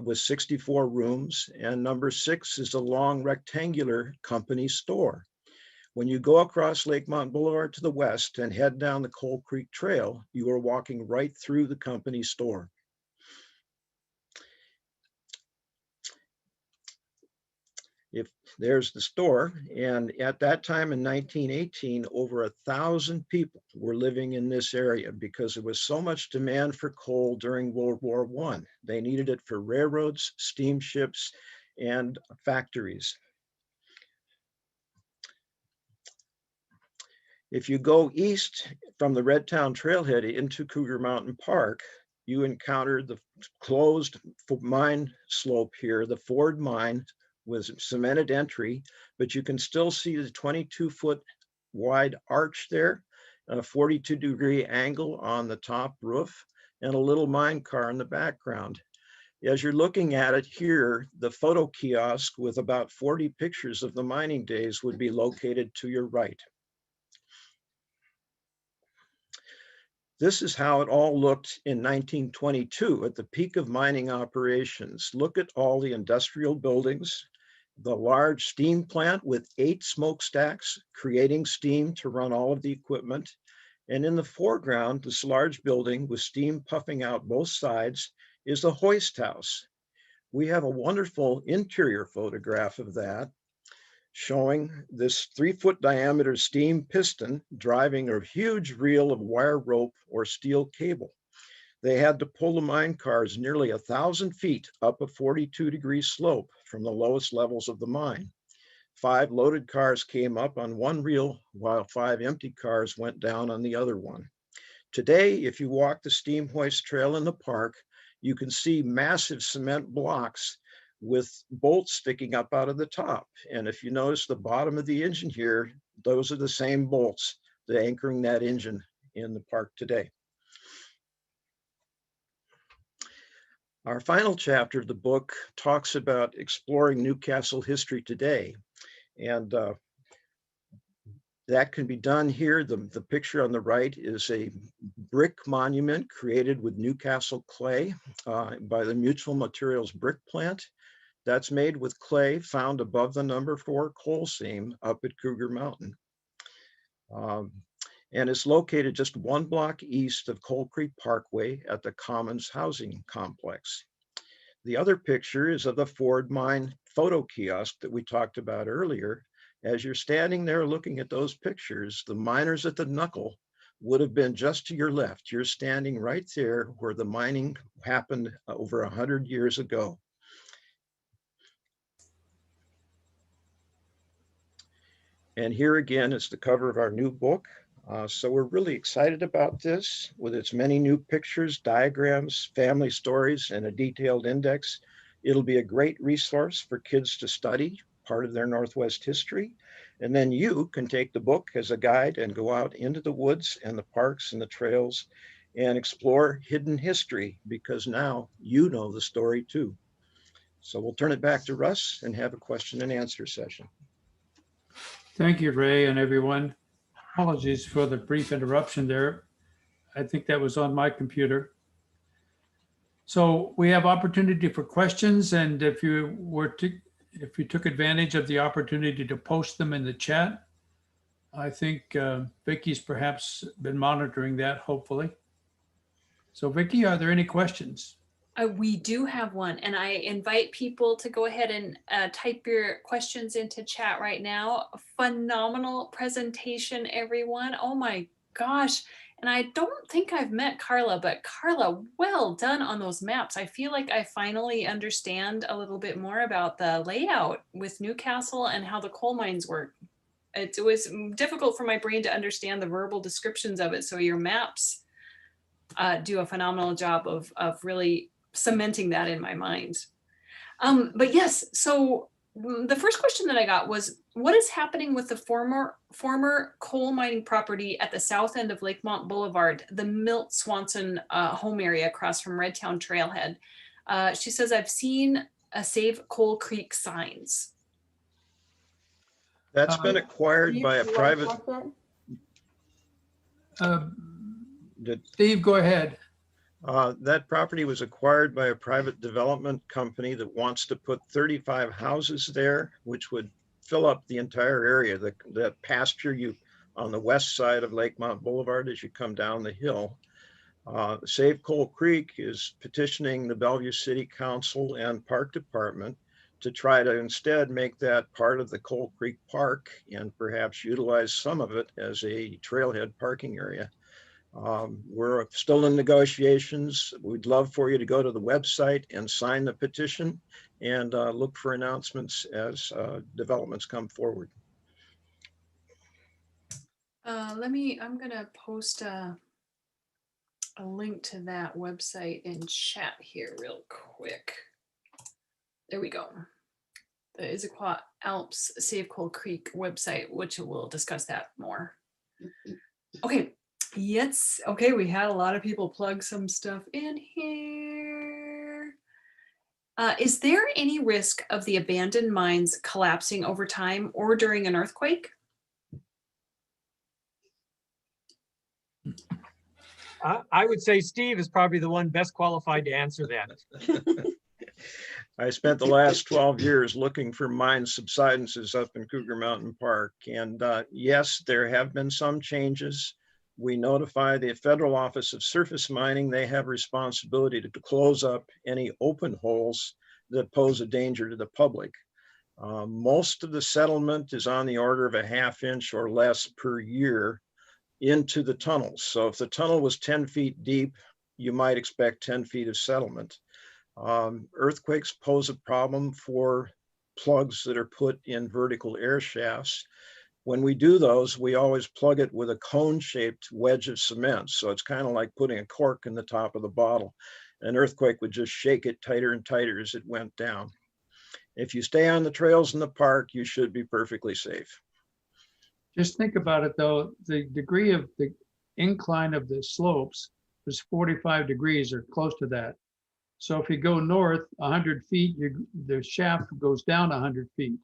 with 64 rooms, and number 6 is a long rectangular company store. When you go across Lakemont Boulevard to the west and head down the Coal Creek Trail, you are walking right through the company store. There's the store, and at that time in 1918, over 1,000 people were living in this area because there was so much demand for coal during World War I. They needed it for railroads, steamships, and factories. If you go east from the Red Town Trailhead into Cougar Mountain Park, you encounter the closed mine slope here, the Ford Mine, with cemented entry, but you can still see the 22-foot wide arch there, a 42-degree angle on the top roof, and a little mine car in the background. As you're looking at it here, the photo kiosk with about 40 pictures of the mining days would be located to your right. This is how it all looked in 1922 at the peak of mining operations. Look at all the industrial buildings, the large steam plant with 8 smokestacks creating steam to run all of the equipment. And in the foreground, this large building with steam puffing out both sides is the hoist house. We have a wonderful interior photograph of that, showing this 3-foot diameter steam piston driving a huge reel of wire rope or steel cable. They had to pull the mine cars nearly 1,000 feet up a 42-degree slope from the lowest levels of the mine. 5 loaded cars came up on one reel while 5 empty cars went down on the other one. Today, if you walk the steam hoist trail in the park, you can see massive cement blocks with bolts sticking up out of the top. And if you notice the bottom of the engine here, those are the same bolts that anchoring that engine in the park today. Our final chapter of the book talks about exploring Newcastle history today. And that can be done here. The picture on the right is a brick monument created with Newcastle clay by the Mutual Materials Brick Plant. That's made with clay found above the number 4 coal seam up at Cougar Mountain. And it's located just 1 block east of Coal Creek Parkway at the Commons Housing Complex. The other picture is of the Ford Mine photo kiosk that we talked about earlier. As you're standing there looking at those pictures, the miners at the knuckle would have been just to your left. You're standing right there where the mining happened over 100 years ago. And here again is the cover of our new book. So we're really excited about this with its many new pictures, diagrams, family stories, and a detailed index. It'll be a great resource for kids to study part of their Northwest history. And then you can take the book as a guide and go out into the woods and the parks and the trails and explore hidden history, because now you know the story too. So we'll turn it back to Russ and have a question and answer session. Thank you, Ray, and everyone. Apologies for the brief interruption there. I think that was on my computer. So we have opportunity for questions, and if you took advantage of the opportunity to post them in the chat, I think Vicky's perhaps been monitoring that, hopefully. So Vicky, are there any questions? We do have one, and I invite people to go ahead and type your questions into chat right now. Phenomenal presentation, everyone. Oh my gosh. And I don't think I've met Carla, but Carla, well done on those maps. I feel like I finally understand a little bit more about the layout with Newcastle and how the coal mines work. It was difficult for my brain to understand the verbal descriptions of it. So your maps do a phenomenal job of really cementing that in my mind. But yes, so the first question that I got was, what is happening with the former coal mining property at the south end of Lakemont Boulevard, the Milt Swanson home area across from Redtown Trailhead? She says, I've seen a Save Coal Creek signs. That's been acquired by a private. Steve, go ahead. That property was acquired by a private development company that wants to put 35 houses there, which would fill up the entire area. That pasture you on the west side of Lakemont Boulevard as you come down the hill. Save Coal Creek is petitioning the Bellevue City Council and Park Department to try to instead make that part of the Coal Creek Park and perhaps utilize some of it as a trailhead parking area. We're still in negotiations. We'd love for you to go to the website and sign the petition and look for announcements as developments come forward. I'm gonna post a link to that website in chat here real quick. There we go. The Issaquah Alps Save Coal Creek website, which we'll discuss that more. Okay. Yes. Okay. We had a lot of people plug some stuff in here. Is there any risk of the abandoned mines collapsing over time or during an earthquake? I would say Steve is probably the one best qualified to answer that. I spent the last 12 years looking for mine subsidences up in Cougar Mountain Park. And yes, there have been some changes. We notify the Federal Office of Surface Mining. They have responsibility to close up any open holes that pose a danger to the public. Most of the settlement is on the order of a ½ inch or less per year into the tunnels. So if the tunnel was 10 feet deep, you might expect 10 feet of settlement. Earthquakes pose a problem for plugs that are put in vertical air shafts. When we do those, we always plug it with a cone-shaped wedge of cement. So it's kind of like putting a cork in the top of the bottle. An earthquake would just shake it tighter and tighter as it went down. If you stay on the trails in the park, you should be perfectly safe. Just think about it though, the degree of the incline of the slopes was 45 degrees or close to that. So if you go north 100 feet, the shaft goes down 100 feet.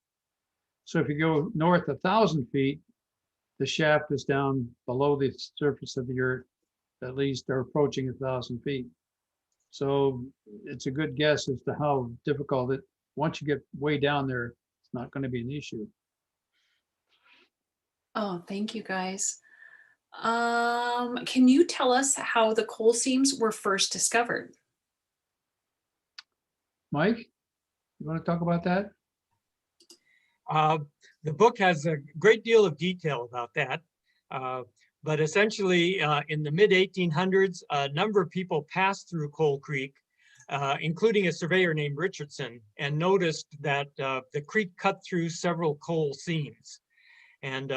So if you go north 1,000 feet, the shaft is down below the surface of the earth, at least, or approaching 1,000 feet. So it's a good guess as to how difficult it, once you get way down there, it's not going to be an issue. Oh, thank you guys. Can you tell us how the coal seams were first discovered? Mike, you want to talk about that? The book has a great deal of detail about that. But essentially, in the mid-1800s, a number of people passed through Coal Creek, including a surveyor named Richardson, and noticed that the creek cut through several coal seams. And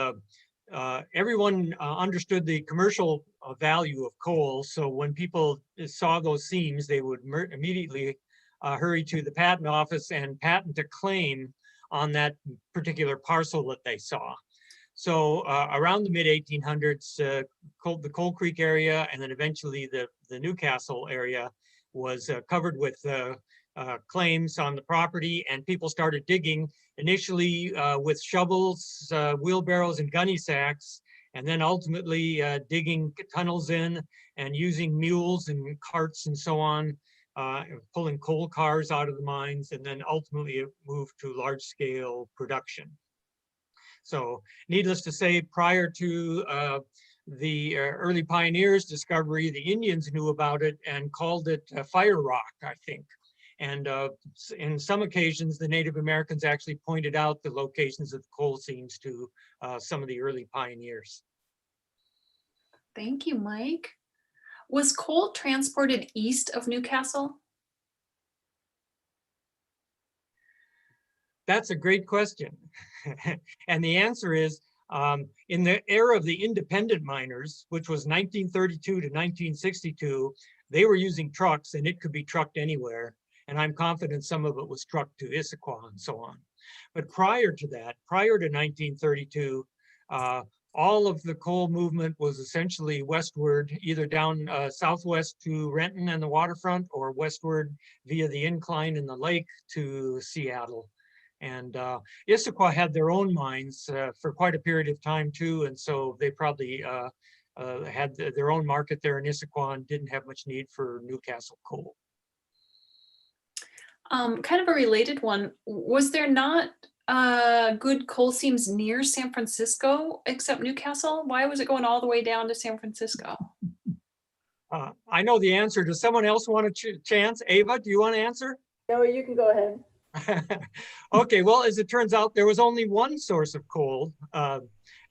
everyone understood the commercial value of coal. So when people saw those seams, they would immediately hurry to the patent office and patent a claim on that particular parcel that they saw. So around the mid-1800s, the Coal Creek area and then eventually the Newcastle area was covered with claims on the property, and people started digging initially with shovels, wheelbarrows, and gunny sacks, and then ultimately digging tunnels in and using mules and carts and so on, pulling coal cars out of the mines, and then ultimately it moved to large scale production. So needless to say, prior to the early pioneers' discovery, the Indians knew about it and called it fire rock, I think. And in some occasions, the Native Americans actually pointed out the locations of the coal seams to some of the early pioneers. Thank you, Mike. Was coal transported east of Newcastle? That's a great question. And the answer is, in the era of the independent miners, which was 1932 to 1962, they were using trucks and it could be trucked anywhere. And I'm confident some of it was trucked to Issaquah and so on. But prior to that, prior to 1932, all of the coal movement was essentially westward, either down southwest to Renton and the waterfront, or westward via the incline in the lake to Seattle. And Issaquah had their own mines for quite a period of time too, and so they probably had their own market there in Issaquah and didn't have much need for Newcastle coal. Kind of a related one, was there not good coal seams near San Francisco except Newcastle? Why was it going all the way down to San Francisco? I know the answer. Does someone else want a chance? Ava, do you want to answer? No, you can go ahead. Okay, well, as it turns out, there was only one source of coal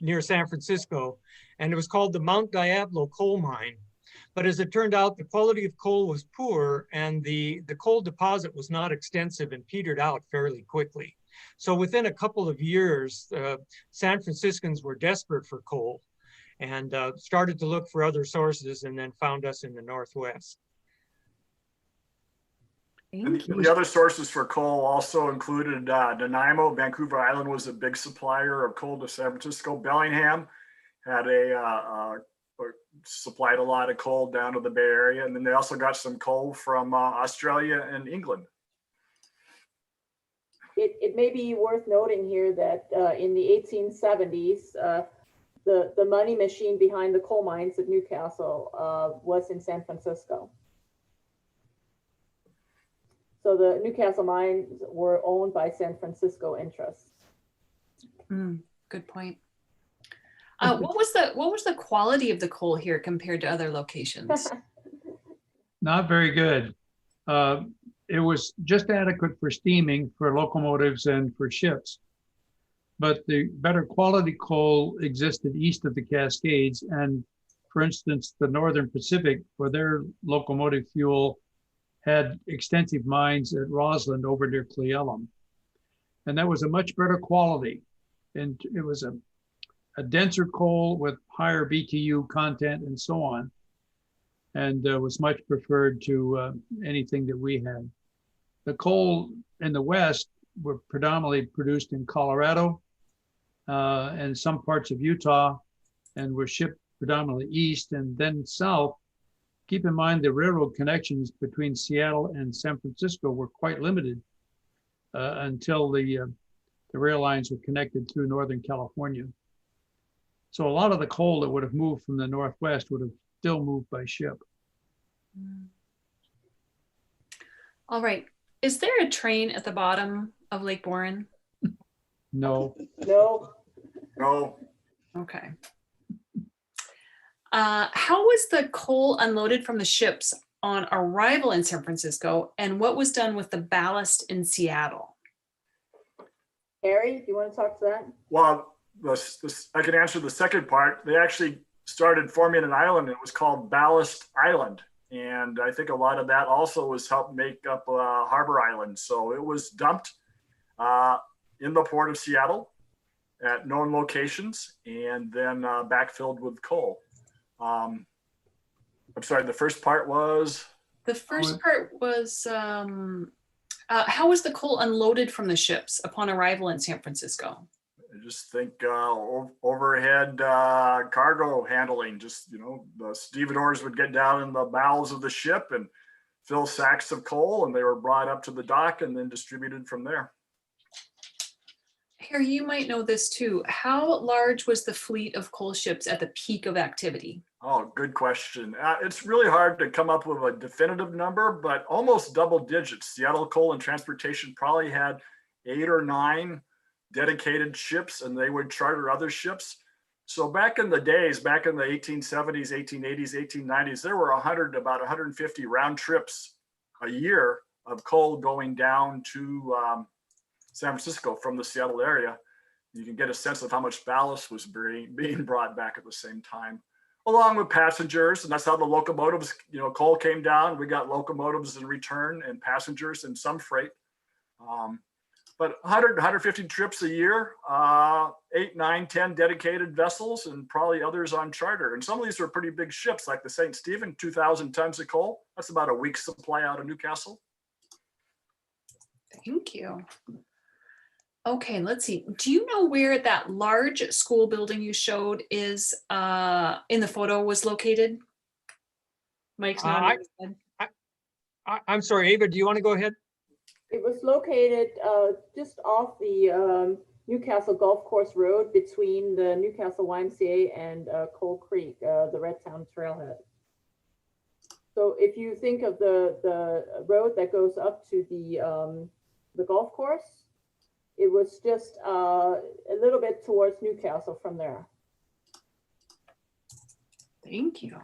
near San Francisco, and it was called the Mount Diablo coal mine. But as it turned out, the quality of coal was poor and the coal deposit was not extensive and petered out fairly quickly. So within a couple of years, San Franciscans were desperate for coal and started to look for other sources, and then found us in the Northwest. And the other sources for coal also included Nanaimo. Vancouver Island was a big supplier of coal to San Francisco. Bellingham had supplied a lot of coal down to the Bay Area. And then they also got some coal from Australia and England. It may be worth noting here that in the 1870s, the money machine behind the coal mines at Newcastle was in San Francisco. So the Newcastle mines were owned by San Francisco interests. Good point. What was the quality of the coal here compared to other locations? Not very good. It was just adequate for steaming for locomotives and for ships. But the better quality coal existed east of the Cascades. And for instance, the Northern Pacific, for their locomotive fuel, had extensive mines at Roslyn over near Cle Elum. And that was a much better quality. And it was a denser coal with higher BTU content and so on. And was much preferred to anything that we had. The coal in the West were predominantly produced in Colorado and some parts of Utah, and were shipped predominantly east and then south. Keep in mind the railroad connections between Seattle and San Francisco were quite limited until the rail lines were connected through Northern California. So a lot of the coal that would have moved from the Northwest would have still moved by ship. All right. Is there a train at the bottom of Lake Warren? No. No. No. Okay. How was the coal unloaded from the ships on arrival in San Francisco, and what was done with the ballast in Seattle? Harry, do you want to talk to that? Well, I can answer the second part. They actually started forming an island. It was called Ballast Island. And I think a lot of that also was helped make up Harbor Island. So it was dumped in the port of Seattle at known locations and then backfilled with coal. I'm sorry, the first part was? The first part was, how was the coal unloaded from the ships upon arrival in San Francisco? I just think overhead cargo handling, just, the stevedores would get down in the bowels of the ship and fill sacks of coal, and they were brought up to the dock and then distributed from there. Harry, you might know this too. How large was the fleet of coal ships at the peak of activity? Oh, good question. It's really hard to come up with a definitive number, but almost double digits. Seattle Coal and Transportation probably had 8 or 9 dedicated ships, and they would charter other ships. So back in the days, back in the 1870s, 1880s, 1890s, there were about 150 round trips a year of coal going down to San Francisco from the Seattle area. You can get a sense of how much ballast was being brought back at the same time, along with passengers. And that's how the locomotives, coal came down. We got locomotives in return and passengers and some freight. But 100, 150 trips a year, 8, 9, 10 dedicated vessels, and probably others on charter. And some of these were pretty big ships, like the St. Stephen, 2,000 tons of coal. That's about a week's supply out of Newcastle. Thank you. Okay, let's see. Do you know where that large school building you showed is in the photo was located? Mike's not. I'm sorry, Ava, do you want to go ahead? It was located just off the Newcastle Golf Course Road between the Newcastle YMCA and Coal Creek, the Red Town Trailhead. So if you think of the road that goes up to the golf course, it was just a little bit towards Newcastle from there. Thank you.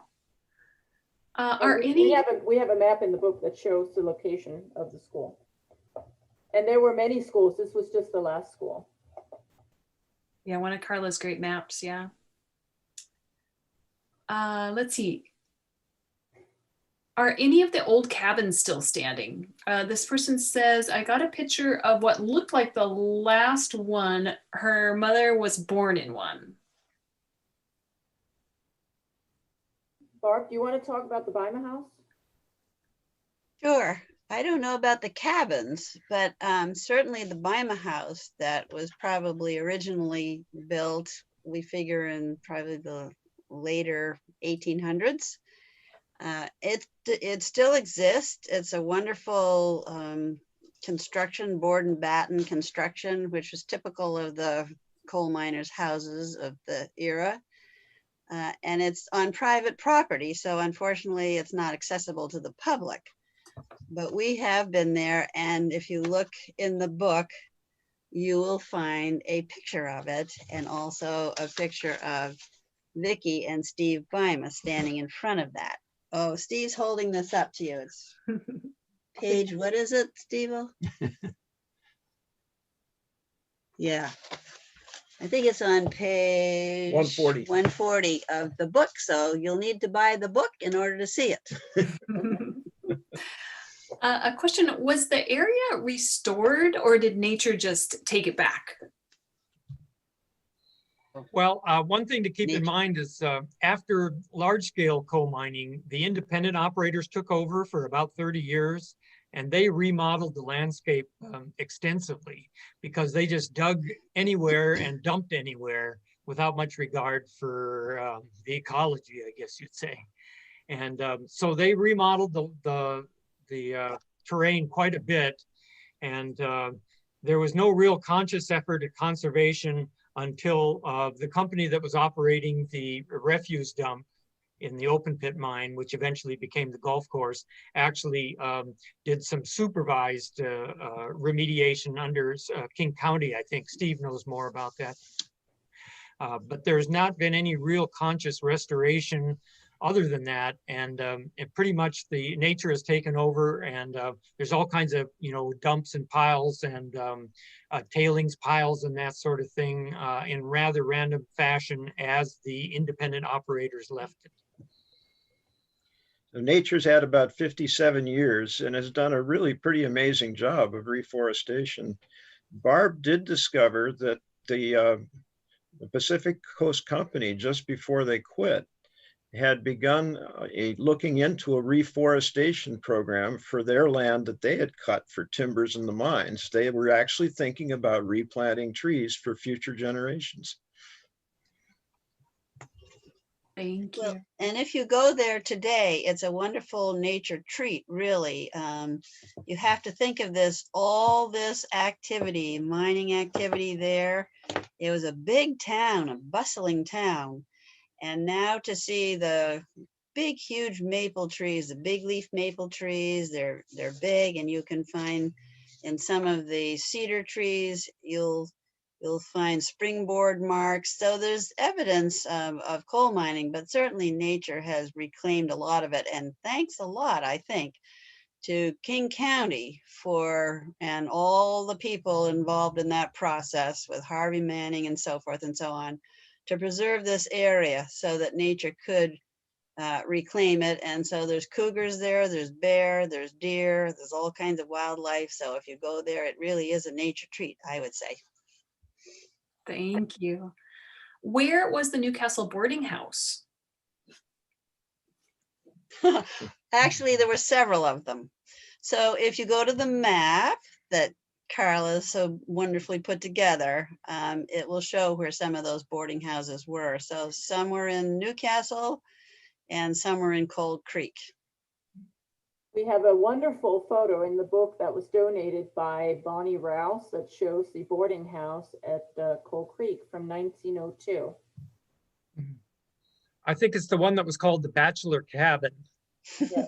We have a map in the book that shows the location of the school. And there were many schools. This was just the last school. Yeah, one of Carla's great maps, yeah. Let's see. Are any of the old cabins still standing? This person says, I got a picture of what looked like the last one. Her mother was born in one. Barb, do you want to talk about the Bima house? Sure. I don't know about the cabins, but certainly the Bima house that was probably originally built, we figure in probably the later 1800s. It still exists. It's a wonderful construction, board and batten construction, which was typical of the coal miners' houses of the era. And it's on private property, so unfortunately it's not accessible to the public. But we have been there, and if you look in the book, you will find a picture of it, and also a picture of Vicki and Steve Bima standing in front of that. Oh, Steve's holding this up to you. It's page, what is it, Steve-o? Yeah. I think it's on page 140 of the book, so you'll need to buy the book in order to see it. A question, was the area restored or did nature just take it back? Well, one thing to keep in mind is after large-scale coal mining, the independent operators took over for about 30 years, and they remodeled the landscape extensively because they just dug anywhere and dumped anywhere without much regard for the ecology, I guess you'd say. And so they remodeled the terrain quite a bit, and there was no real conscious effort at conservation until the company that was operating the refuse dump in the open pit mine, which eventually became the golf course, actually did some supervised remediation under King County. I think Steve knows more about that. But there's not been any real conscious restoration other than that, and pretty much the nature has taken over, and there's all kinds of dumps and piles and tailings piles and that sort of thing in rather random fashion as the independent operators left it. So nature's had about 57 years and has done a really pretty amazing job of reforestation. Barb did discover that the Pacific Coast Company, just before they quit, had begun looking into a reforestation program for their land that they had cut for timbers in the mines. They were actually thinking about replanting trees for future generations. Thank Well, you. and if you go there today, it's a wonderful nature treat, really. You have to think of this, all this activity, mining activity there. It was a big town, a bustling town. And now to see the big, huge maple trees, the big leaf maple trees, they're big, and you can find in some of the cedar trees, you'll find springboard marks. So there's evidence of coal mining, but certainly nature has reclaimed a lot of it. And thanks a lot, I think, to King County and all the people involved in that process with Harvey Manning and so forth and so on, to preserve this area so that nature could reclaim it. And so there's cougars there, there's bear, there's deer, there's all kinds of wildlife. So if you go there, it really is a nature treat, I would say. Thank you. Where was the Newcastle boarding house? Actually, there were several of them. So if you go to the map that Carla so wonderfully put together, it will show where some of those boarding houses were. So some were in Newcastle and some were in Cold Creek. We have a wonderful photo in the book that was donated by Bonnie Rouse that shows the boarding house at Coal Creek from 1902. I think it's the one that was called the Bachelor Cabin. Yes. Yeah.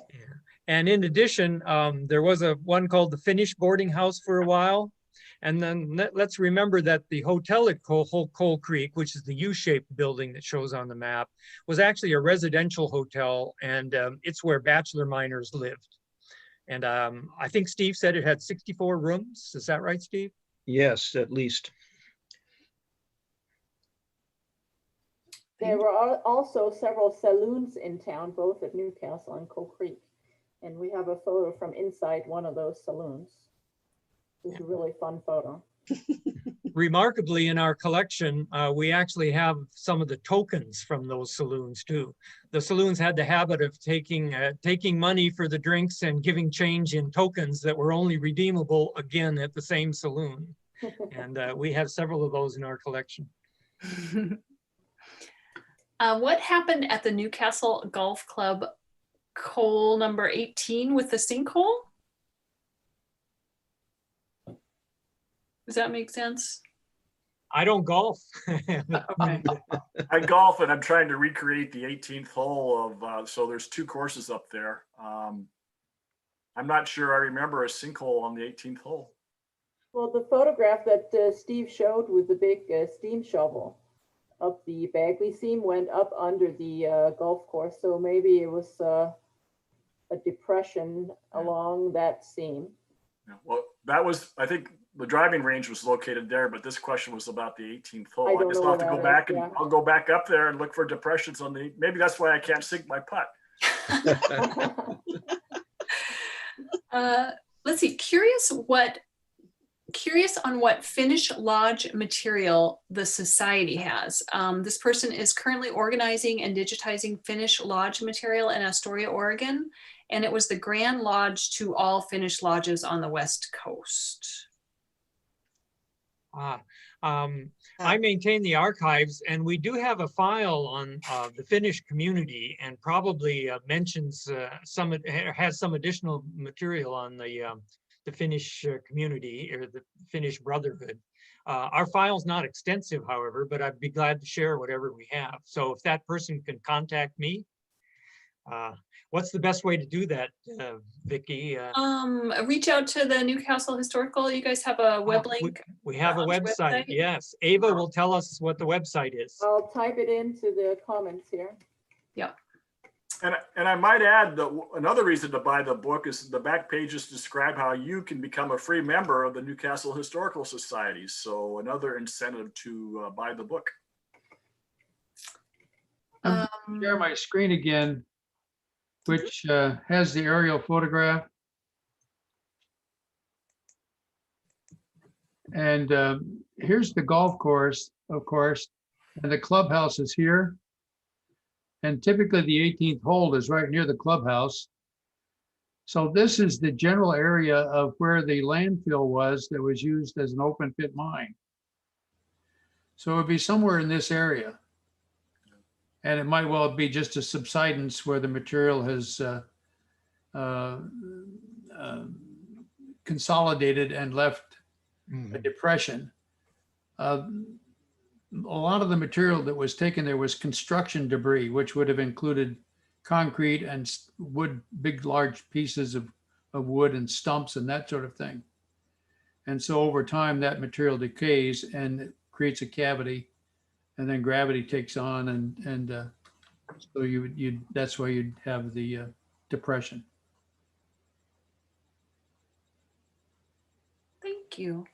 And in addition, there was one called the Finnish Boarding House for a while. And then let's remember that the hotel at Coal Creek, which is the U-shaped building that shows on the map, was actually a residential hotel, and it's where bachelor miners lived. And I think Steve said it had 64 rooms. Is that right, Steve? Yes, at least. There were also several saloons in town, both at Newcastle and Coal Creek. And we have a photo from inside one of those saloons. It's a really fun photo. Remarkably, in our collection, we actually have some of the tokens from those saloons too. The saloons had the habit of taking money for the drinks and giving change in tokens that were only redeemable again at the same saloon. And we have several of those in our collection. What happened at the Newcastle Golf Club coal number 18 with the sinkhole? Does that make sense? I don't golf. Okay. I golf and I'm trying to recreate the 18th hole of, so there's two courses up there. I'm not sure I remember a sinkhole on the 18th hole. Well, the photograph that Steve showed with the big steam shovel up the Bagley seam went up under the golf course. So maybe it was a depression along that seam. Yeah, well, that was, I think the driving range was located there, but this question was about the 18th hole. I I don't just know have to where go that back is, and yeah. I'll go back up there and look for depressions on the, maybe that's why I can't sink my putt. Let's see, curious on what Finnish lodge material the society has. This person is currently organizing and digitizing Finnish lodge material in Astoria, Oregon, and it was the Grand Lodge to all Finnish lodges on the West Coast. I maintain the archives, and we do have a file on the Finnish community, and probably mentions has some additional material on the Finnish community or the Finnish Brotherhood. Our file's not extensive, however, but I'd be glad to share whatever we have. So if that person can contact me, what's the best way to do that, Vicki? Reach out to the Newcastle Historical. You guys have a web link. We have a website. Yes, Ava will tell us what the website is. I'll type it into the comments here. Yep. And I might add that another reason to buy the book is the back pages describe how you can become a free member of the Newcastle Historical Society. So another incentive to buy the book. I'm gonna share my screen again, which has the aerial photograph. And here's the golf course, of course, and the clubhouse is here. And typically the 18th hole is right near the clubhouse. So this is the general area of where the landfill was that was used as an open pit mine. So it would be somewhere in this area. And it might well be just a subsidence where the material has consolidated and left a depression. A lot of the material that was taken there was construction debris, which would have included concrete and wood, big, large pieces of wood and stumps and that sort of thing. And so over time, that material decays and it creates a cavity, and then gravity takes on, and so you that's why you'd have the depression. Thank you.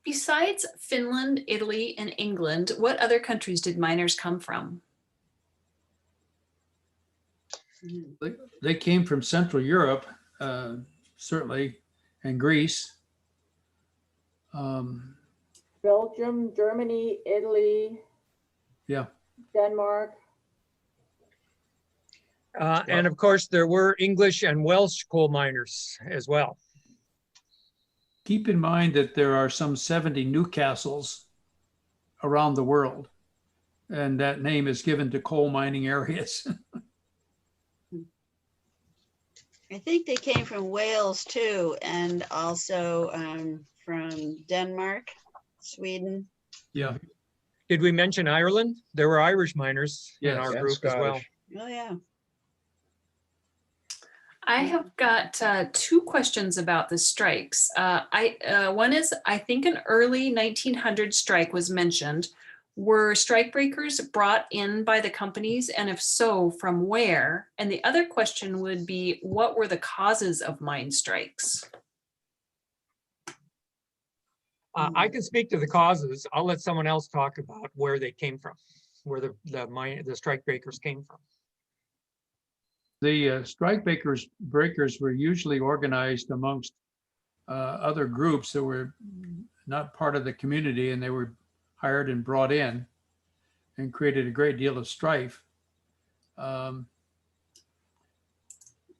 Besides Finland, Italy, and England, what other countries did miners come from? They came from Central Europe, certainly, and Greece. Belgium, Germany, Italy, Yeah. Denmark. And of course, there were English and Welsh coal miners as well. Keep in mind that there are some 70 Newcastles around the world, and that name is given to coal mining areas. I think they came from Wales too, and also from Denmark, Sweden. Yeah. Did we mention Ireland? There were Irish miners in Yes, our and group as well. Scottish. Oh, yeah. I have got two questions about the strikes. One is, I think an early 1900 strike was mentioned. Were strike breakers brought in by the companies, and if so, from where? And the other question would be, what were the causes of mine strikes? I can speak to the causes. I'll let someone else talk about where they came from, where the strike breakers came from. The strike breakers were usually organized amongst other groups that were not part of the community, and they were hired and brought in and created a great deal of strife.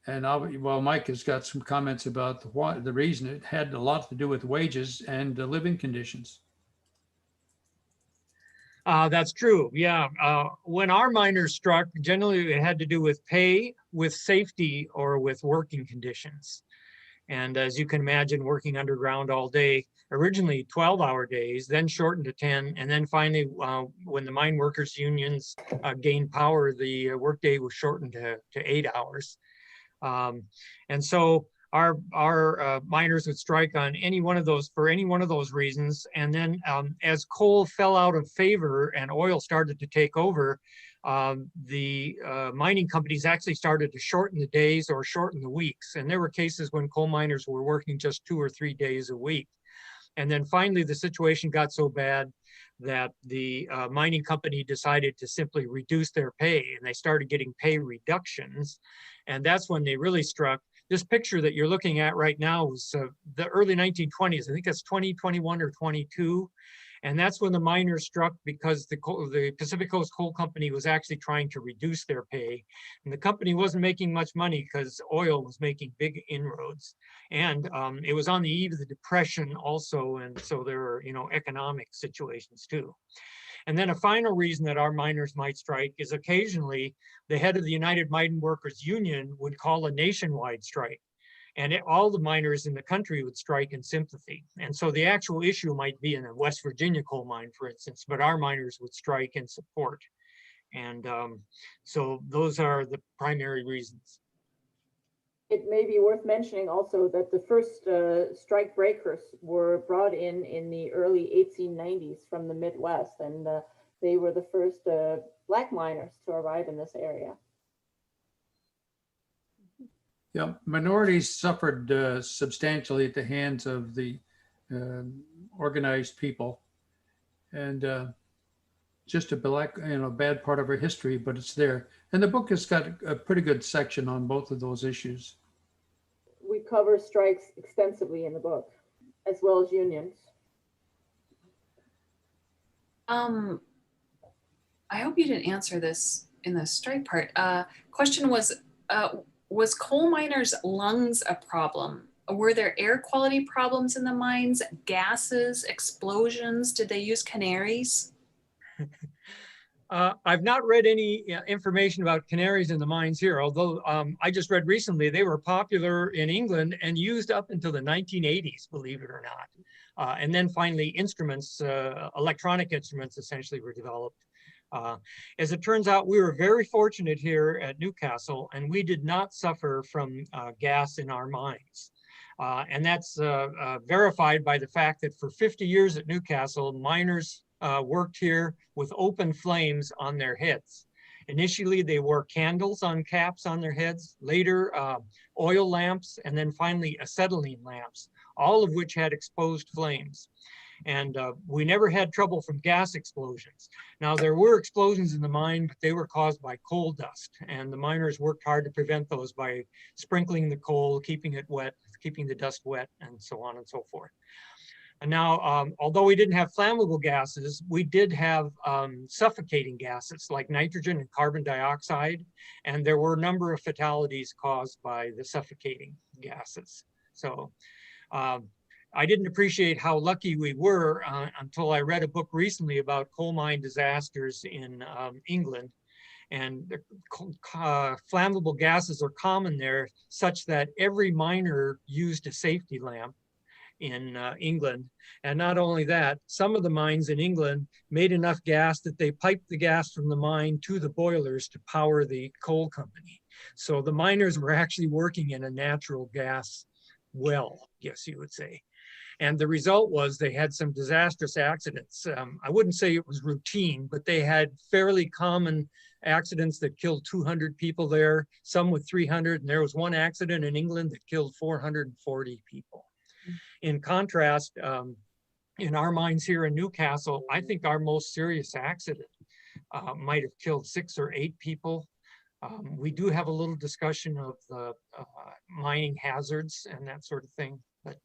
And well, Mike has got some comments about the reason. It had a lot to do with wages and living conditions. That's true. Yeah. When our miners struck, generally it had to do with pay, with safety, or with working conditions. And as you can imagine, working underground all day, originally 12-hour days, then shortened to 10. And then finally, when the mine workers unions gained power, the workday was shortened to 8 hours. And so our miners would strike on any one of those, for any one of those reasons. And then as coal fell out of favor and oil started to take over, the mining companies actually started to shorten the days or shorten the weeks. And there were cases when coal miners were working just 2 or 3 days a week. And then finally, the situation got so bad that the mining company decided to simply reduce their pay, and they started getting pay reductions. And that's when they really struck. This picture that you're looking at right now was the early 1920s. I think that's 2021 or 22. And that's when the miners struck, because the Pacific Coast Coal Company was actually trying to reduce their pay. And the company wasn't making much money because oil was making big inroads. And it was on the eve of the Depression also. And so there were, economic situations too. And then a final reason that our miners might strike is occasionally the head of the United Mine Workers Union would call a nationwide strike. And all the miners in the country would strike in sympathy. And so the actual issue might be in a West Virginia coal mine, for instance, but our miners would strike in support. And so those are the primary reasons. It may be worth mentioning also that the first strike breakers were brought in the early 1890s from the Midwest, and they were the first Black miners to arrive in this area. Yeah, minorities suffered substantially at the hands of the organized people, and just a bad part of our history, but it's there. And the book has got a pretty good section on both of those issues. We cover strikes extensively in the book, as well as unions. I hope you didn't answer this in the strike part. Question was coal miners' lungs a problem? Were there air quality problems in the mines, gases, explosions? Did they use canaries? I've not read any information about canaries in the mines here, although I just read recently they were popular in England and used up until the 1980s, believe it or not. And then finally instruments, electronic instruments essentially were developed. As it turns out, we were very fortunate here at Newcastle and we did not suffer from gas in our mines. And that's verified by the fact that for 50 years at Newcastle, miners worked here with open flames on their heads. Initially, they wore candles on caps on their heads, later oil lamps, and then finally acetylene lamps, all of which had exposed flames. And we never had trouble from gas explosions. Now, there were explosions in the mine, but they were caused by coal dust. And the miners worked hard to prevent those by sprinkling the coal, keeping it wet, keeping the dust wet, and so on and so forth. And now, although we didn't have flammable gases, we did have suffocating gases like nitrogen and carbon dioxide. And there were a number of fatalities caused by the suffocating gases. So I didn't appreciate how lucky we were until I read a book recently about coal mine disasters in England. And the flammable gases are common there, such that every miner used a safety lamp in England. And not only that, some of the mines in England made enough gas that they piped the gas from the mine to the boilers to power the coal company. So the miners were actually working in a natural gas well, yes, you would say. And the result was they had some disastrous accidents. I wouldn't say it was routine, but they had fairly common accidents that killed 200 people there, some with 300. And there was one accident in England that killed 440 people. In contrast, in our mines here in Newcastle, I think our most serious accident might have killed 6 or 8 people. We do have a little discussion of the mining hazards and that sort of thing, but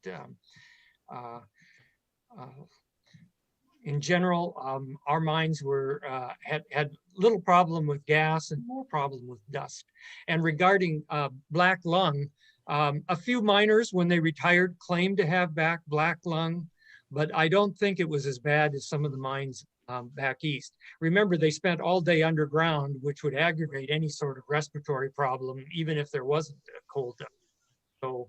in general, our mines were had little problem with gas and more problem with dust. And regarding black lung, a few miners, when they retired, claimed to have black lung, but I don't think it was as bad as some of the mines back east. Remember, they spent all day underground, which would aggravate any sort of respiratory problem, even if there wasn't a coal dust. So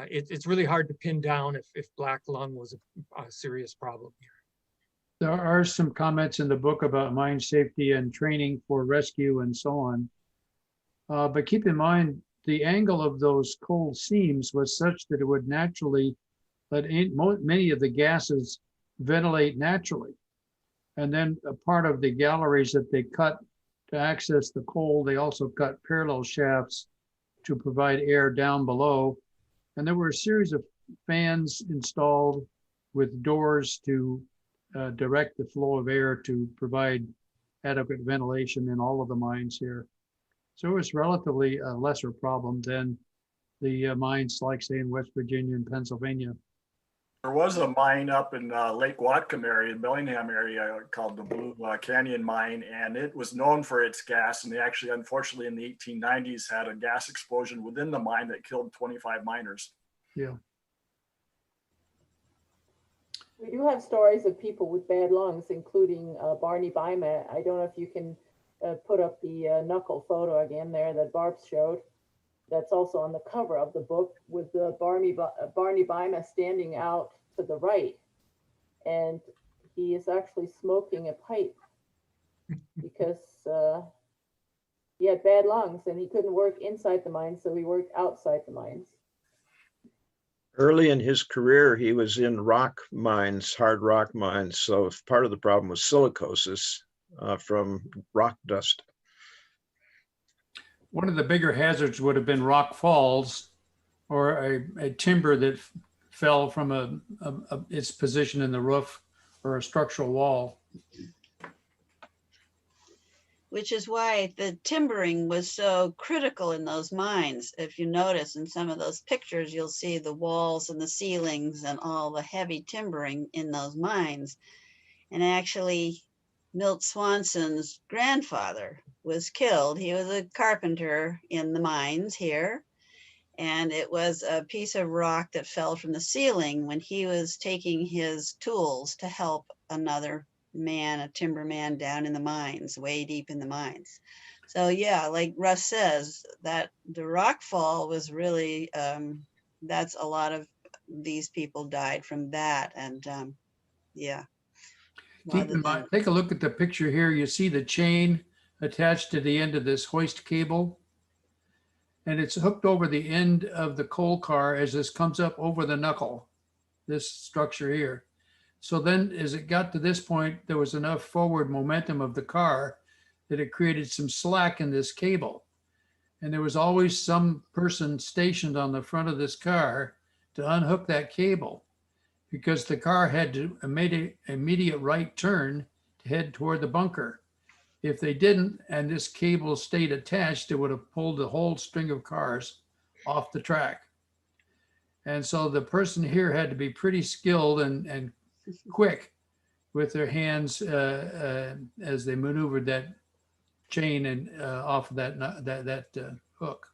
it's really hard to pin down if black lung was a serious problem here. There are some comments in the book about mine safety and training for rescue and so on. But keep in mind, the angle of those coal seams was such that it would naturally let many of the gases ventilate naturally. And then a part of the galleries that they cut to access the coal, they also cut parallel shafts to provide air down below. And there were a series of fans installed with doors to direct the flow of air to provide adequate ventilation in all of the mines here. So it was relatively a lesser problem than the mines like, say, in West Virginia and Pennsylvania. There was a mine up in Lake Whatcom area, Bellingham area, called the Blue Canyon Mine, and it was known for its gas. And they actually, unfortunately, in the 1890s, had a gas explosion within the mine that killed 25 miners. Yeah. We do have stories of people with bad lungs, including Barney Byma. I don't know if you can put up the knuckle photo again there that Barb showed. That's also on the cover of the book with Barney Byma standing out to the right. And he is actually smoking a pipe because he had bad lungs and he couldn't work inside the mines, so he worked outside the mines. Early in his career, he was in rock mines, hard rock mines. So part of the problem was silicosis from rock dust. One of the bigger hazards would have been rock falls or a timber that fell from its position in the roof or a structural wall. Which is why the timbering was so critical in those mines. If you notice in some of those pictures, you'll see the walls and the ceilings and all the heavy timbering in those mines. And actually, Milt Swanson's grandfather was killed. He was a carpenter in the mines here. And it was a piece of rock that fell from the ceiling when he was taking his tools to help another man, a timberman down in the mines, way deep in the mines. So yeah, like Russ says, that the rock fall was really, that's a lot of these people died from that. And yeah. Keep rather in than- mind, take a look at the picture here. You see the chain attached to the end of this hoist cable. And it's hooked over the end of the coal car as this comes up over the knuckle, this structure here. So then as it got to this point, there was enough forward momentum of the car that it created some slack in this cable. And there was always some person stationed on the front of this car to unhook that cable, because the car had to make an immediate right turn to head toward the bunker. If they didn't, and this cable stayed attached, it would have pulled the whole string of cars off the track. And so the person here had to be pretty skilled and quick with their hands as they maneuvered that chain and off of that hook.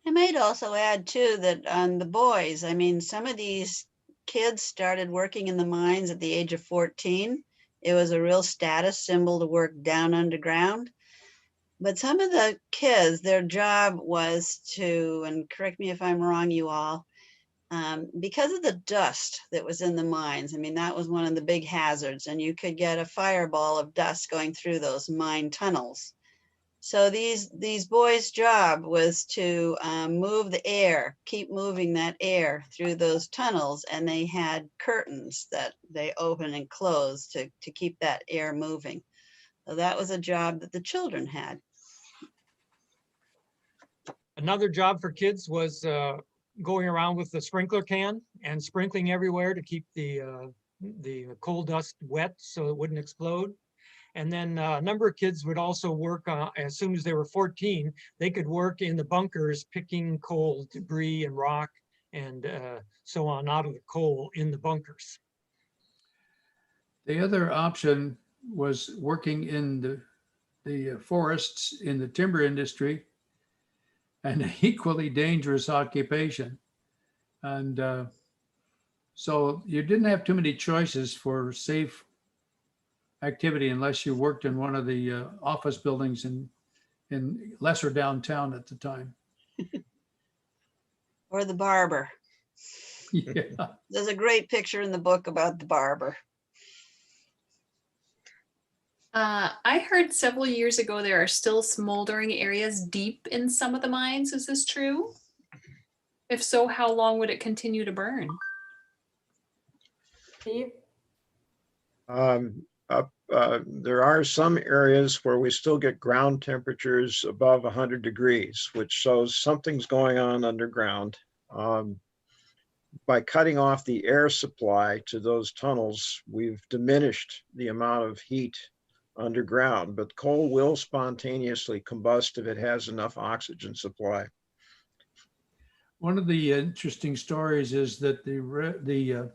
I might also add too that on the boys, I mean, some of these kids started working in the mines at the age of 14. It was a real status symbol to work down underground. But some of the kids, their job was to, and correct me if I'm wrong, you all, because of the dust that was in the mines, I mean, that was one of the big hazards, and you could get a fireball of dust going through those mine tunnels. So these boys' job was to move the air, keep moving that air through those tunnels, and they had curtains that they open and close to keep that air moving. So that was a job that the children had. Another job for kids was going around with the sprinkler can and sprinkling everywhere to keep the coal dust wet so it wouldn't explode. And then a number of kids would also work as soon as they were 14, they could work in the bunkers, picking coal, debris and rock and so on out of the coal in the bunkers. The other option was working in the forests in the timber industry, an equally dangerous occupation. And so you didn't have too many choices for safe activity unless you worked in one of the office buildings in lesser downtown at the time. Or the barber. Yeah. There's a great picture in the book about the barber. I heard several years ago there are still smoldering areas deep in some of the mines. Is this true? If so, how long would it continue to burn? Steve? There are some areas where we still get ground temperatures above 100 degrees, which shows something's going on underground. By cutting off the air supply to those tunnels, we've diminished the amount of heat underground, but coal will spontaneously combust if it has enough oxygen supply. One of the interesting stories is that the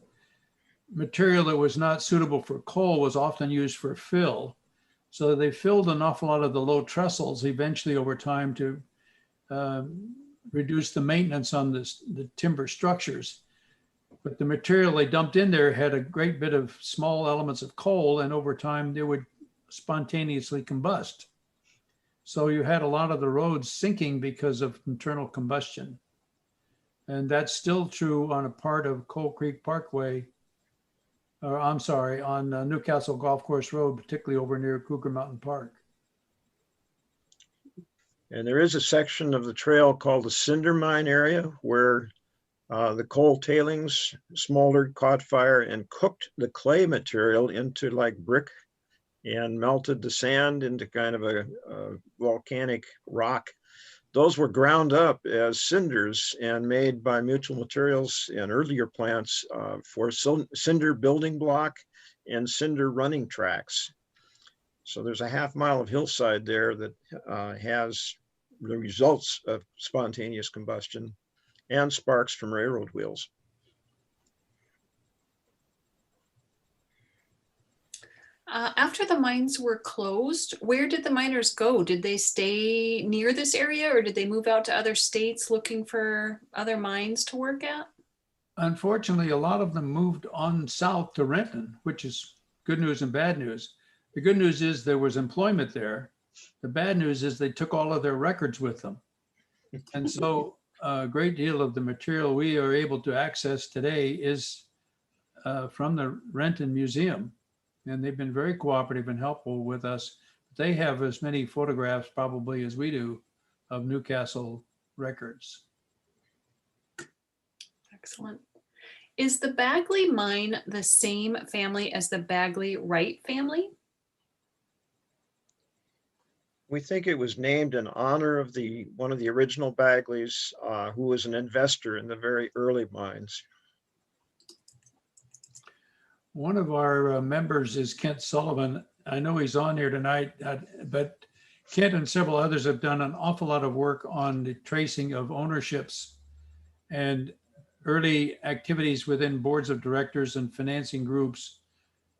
material that was not suitable for coal was often used for fill. So they filled an awful lot of the low trestles eventually over time to reduce the maintenance on the timber structures. But the material they dumped in there had a great bit of small elements of coal, and over time they would spontaneously combust. So you had a lot of the roads sinking because of internal combustion. And that's still true on a part of Coal Creek Parkway, or I'm sorry, on Newcastle Golf Course Road, particularly over near Cougar Mountain Park. And there is a section of the trail called the Cinder Mine area where the coal tailings smoldered, caught fire, and cooked the clay material into like brick and melted the sand into kind of a volcanic rock. Those were ground up as cinders and made by Mutual Materials and earlier plants for cinder building block and cinder running tracks. So there's a half-mile of hillside there that has the results of spontaneous combustion and sparks from railroad wheels. After the mines were closed, where did the miners go? Did they stay near this area, or did they move out to other states looking for other mines to work at? unfortunately, a lot of them moved on south to Renton, which is good news and bad news. The good news is there was employment there. The bad news is they took all of their records with them. And so a great deal of the material we are able to access today is from the Renton Museum. And they've been very cooperative and helpful with us. They have as many photographs probably as we do of Newcastle records. Excellent. Is the Bagley mine the same family as the Bagley Wright family? We think it was named in honor of one of the original Bagleys, who was an investor in the very early mines. One of our members is Kent Sullivan. I know he's on here tonight, but Kent and several others have done an awful lot of work on the tracing of ownerships and early activities within boards of directors and financing groups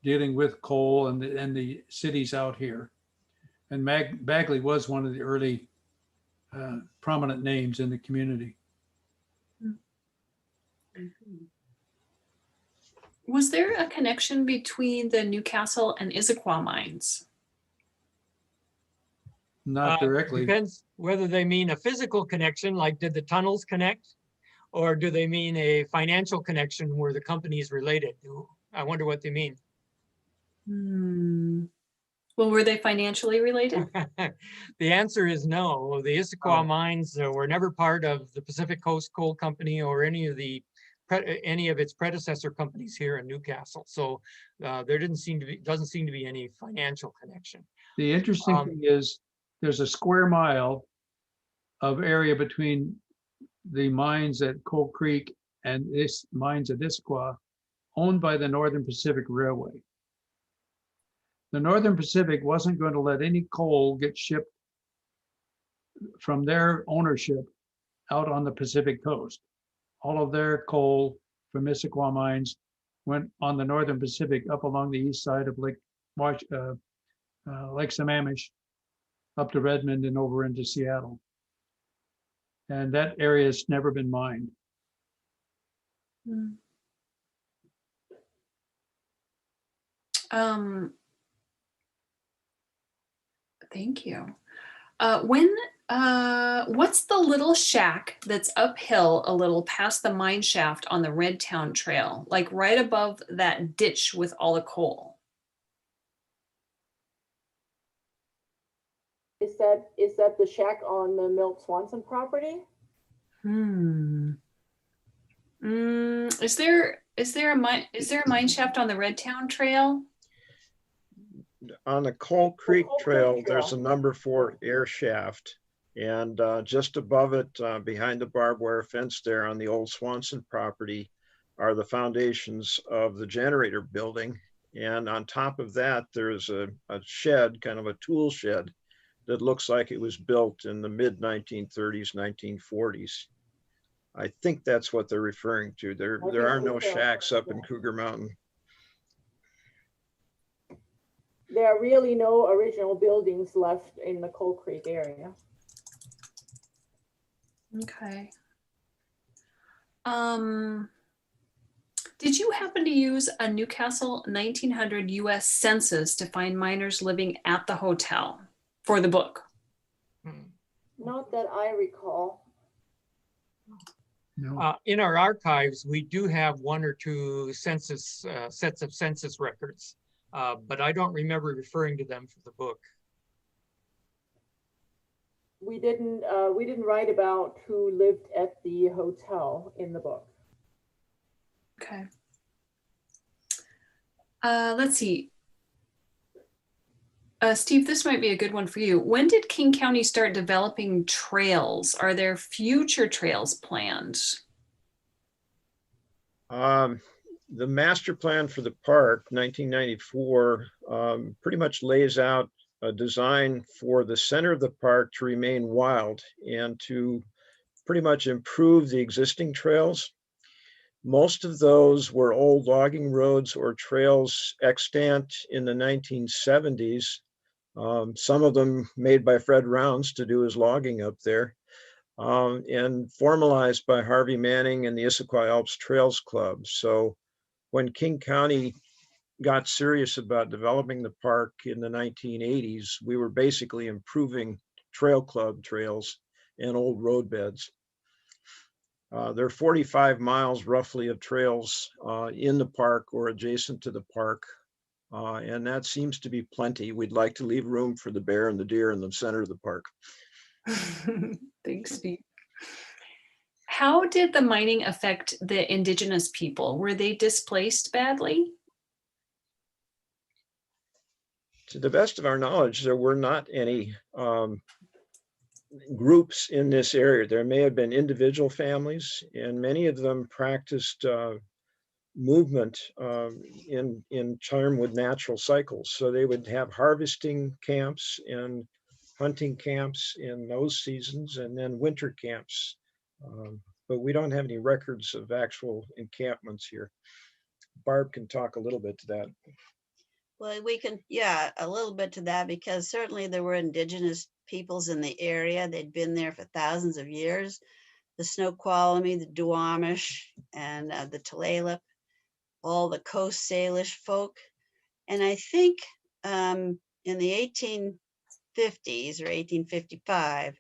dealing with coal and the cities out here. And Bagley was one of the early prominent names in the community. Was there a connection between the Newcastle and Issaquah mines? Not directly. Depends whether they mean a physical connection, like did the tunnels connect? Or do they mean a financial connection where the company is related? I wonder what they mean. Well, were they financially related? The answer is no. The Issaquah mines were never part of the Pacific Coast Coal Company or any of its predecessor companies here in Newcastle. So there doesn't seem to be any financial connection. The interesting thing is there's a square mile of area between the mines at Coal Creek and this mines at Issaquah owned by the Northern Pacific Railway. The Northern Pacific wasn't going to let any coal get shipped from their ownership out on the Pacific coast. All of their coal from Issaquah mines went on the Northern Pacific up along the east side of Lake Sammamish, up to Redmond and over into Seattle. And that area has never been mined. Thank you. What's the little shack that's uphill a little past the mine shaft on the Red Town Trail, like right above that ditch with all the coal? Is that the shack on the Milt Swanson property? Is there a mine shaft on the Red Town Trail? On the Coal Creek Trail, there's a number 4 air shaft. And just above it, behind the barbed wire fence there on the old Swanson property, are the foundations of the generator building. And on top of that, there's a shed, kind of a tool shed, that looks like it was built in the mid-1930s, 1940s. I think that's what they're referring to. There are no shacks up in Cougar Mountain. There are really no original buildings left in the Coal Creek area. Okay. Did you happen to use a Newcastle 1900 US census to find miners living at the hotel for the book? Not that I recall. No. In our archives, we do have 1 or 2 census sets of census records, but I don't remember referring to them for the book. We didn't write about who lived at the hotel in the book. Okay. Let's see. Steve, this might be a good one for you. When did King County start developing trails? Are there future trails planned? The master plan for the park, 1994, pretty much lays out a design for the center of the park to remain wild and to pretty much improve the existing trails. Most of those were old logging roads or trails extant in the 1970s. Some of them made by Fred Rounds to do his logging up there. and formalized by Harvey Manning and the Issaquah Alps Trails Club. So when King County got serious about developing the park in the 1980s, we were basically improving trail club trails and old road beds. There are 45 miles roughly of trails in the park or adjacent to the park. And that seems to be plenty. We'd like to leave room for the bear and the deer in the center of the park. Thanks, Steve. How did the mining affect the indigenous people? Were they displaced badly? To the best of our knowledge, there were not any groups in this area. There may have been individual families, and many of them practiced movement in charm with natural cycles. So they would have harvesting camps and hunting camps in those seasons, and then winter camps. But we don't have any records of actual encampments here. Barb can talk a little bit to that. Well, we can, yeah, a little bit to that, because certainly there were indigenous peoples in the area. They'd been there for thousands of years. The Snoqualmie, the Duwamish, and the Tulalip, all the Coast Salish folk. And I think in the 1850s or 1855,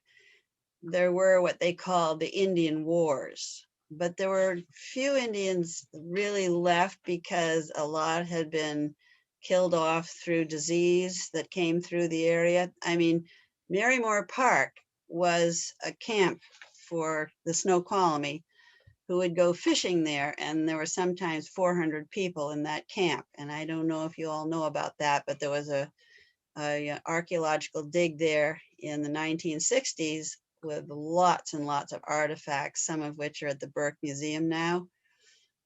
there were what they called the Indian Wars. But there were few Indians really left because a lot had been killed off through disease that came through the area. I mean, Marymore Park was a camp for the Snoqualmie who would go fishing there, and there were sometimes 400 people in that camp. And I don't know if you all know about that, but there was a archaeological dig there in the 1960s with lots and lots of artifacts, some of which are at the Burke Museum now.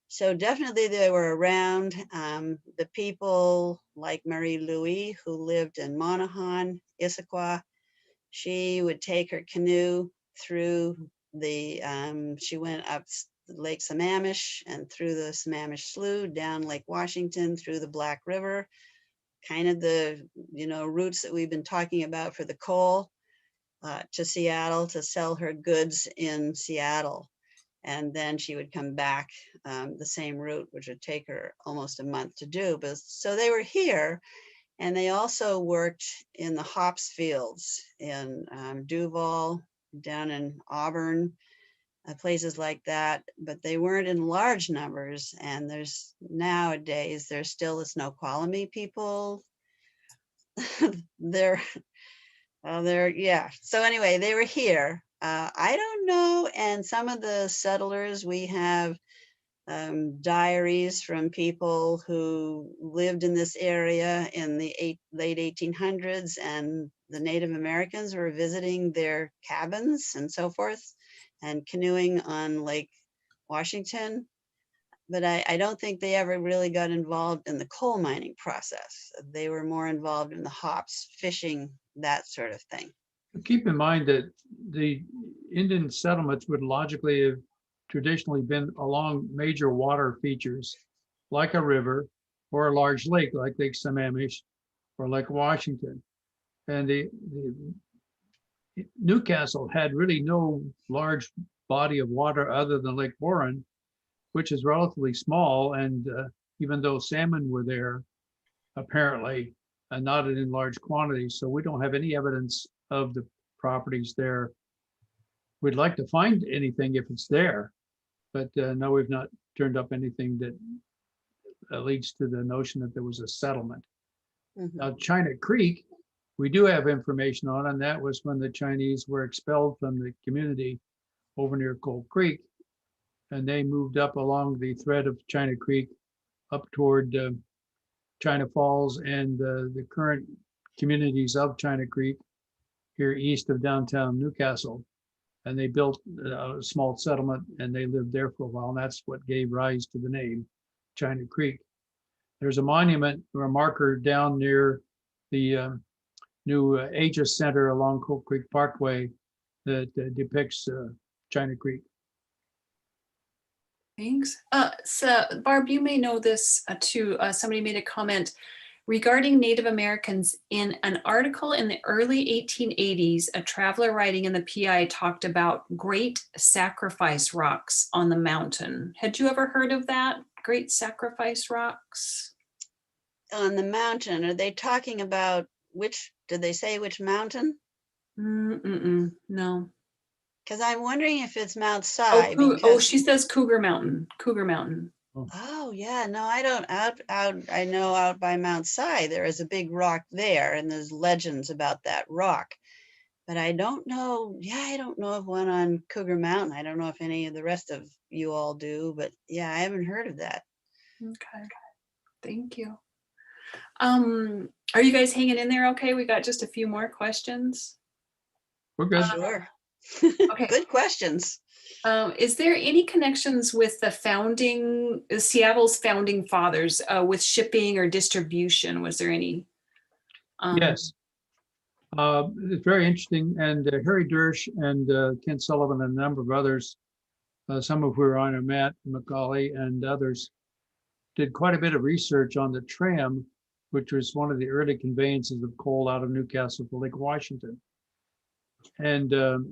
So definitely they were around. The people like Marie Louise, who lived in Monaghan, Issaquah, she would take her canoe through the, she went up Lake Sammamish and through the Sammamish Slough, down Lake Washington, through the Black River, kind of the, routes that we've been talking about for the coal, to Seattle to sell her goods in Seattle. And then she would come back the same route, which would take her almost a month to do. But so they were here, and they also worked in the hops fields in Duval, down in Auburn, places like that. But they weren't in large numbers. And there's still the Snoqualmie people. Yeah. So anyway, they were here. I don't know. And some of the settlers, we have diaries from people who lived in this area in the late 1800s, and the Native Americans were visiting their cabins and so forth and canoeing on Lake Washington. But I don't think they ever really got involved in the coal mining process. They were more involved in the hops, fishing, that sort of thing. Keep in mind that the Indian settlements would logically have traditionally been along major water features like a river or a large lake like Lake Sammamish or Lake Washington. And the Newcastle had really no large body of water other than Lake Warren, which is relatively small. And even though salmon were there, apparently not in large quantities. So we don't have any evidence of the properties there. We'd like to find anything if it's there, but no, we've not turned up anything that leads to the notion that there was a settlement. Mm-hmm. Now, China Creek, we do have information on, and that was when the Chinese were expelled from the community over near Coal Creek, and they moved up along the thread of China Creek up toward China Falls and the current communities of China Creek here east of downtown Newcastle. And they built a small settlement, and they lived there for a while, and that's what gave rise to the name China Creek. There's a monument or a marker down near the new Aegis Center along Coal Creek Parkway that depicts China Creek. Thanks. So Barb, you may know this too. Somebody made a comment. regarding Native Americans. In an article in the early 1880s, a traveler writing in the PI talked about great sacrifice rocks on the mountain. Had you ever heard of that? Great sacrifice rocks? On the mountain, are they talking about which, did they say which mountain? No. Because I'm wondering if it's Mount Si. Oh, because, she says Cougar Mountain. Cougar Mountain. oh yeah, no, I don't, I know out by Mount Si, there is a big rock there and there's legends about that rock. But I don't know, I don't know of one on Cougar Mountain. I don't know if any of the rest of you all do, but yeah, I haven't heard of that. Okay, thank you. Are you guys hanging in there okay? We got just a few more questions. We're good. Sure. Okay. Good questions. Is there any connections with the Seattle's founding fathers with shipping or distribution? Was there any? Yes. It's very interesting. And Harry Dersch and Ken Sullivan and a number of others, some of who are on Matt McCauley and others, did quite a bit of research on the tram, which was one of the early conveyances of coal out of Newcastle to Lake Washington. And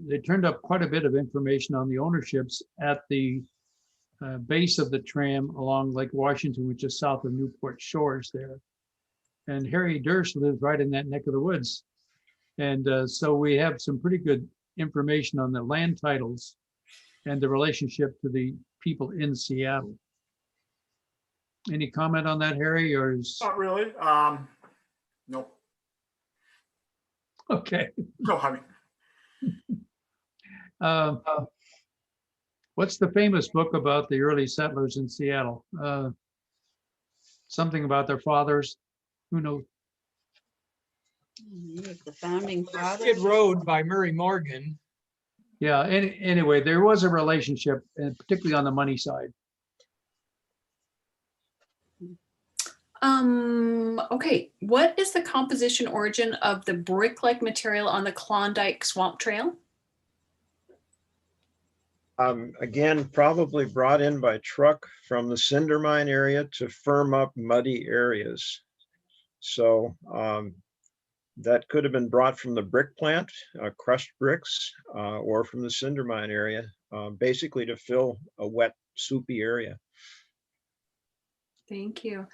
they turned up quite a bit of information on the ownerships at the base of the tram along Lake Washington, which is south of Newport Shores there. And Harry Dersch lives right in that neck of the woods. And so we have some pretty good information on the land titles and the relationship to the people in Seattle. Any comment on that, Harry, or is? Not really. No. Okay. No, I mean, What's the famous book about the early settlers in Seattle? Something about their fathers. Who knows? The founding fathers. Skid Road by Murray Morgan. Yeah. Anyway, there was a relationship, and particularly on the money side. Okay, what is the composition origin of the brick-like material on the Klondike Swamp Trail? Again, probably brought in by truck from the cinder mine area to firm up muddy areas. So that could have been brought from the brick plant, crushed bricks, or from the cinder mine area, basically to fill a wet, soupy area. Thank you.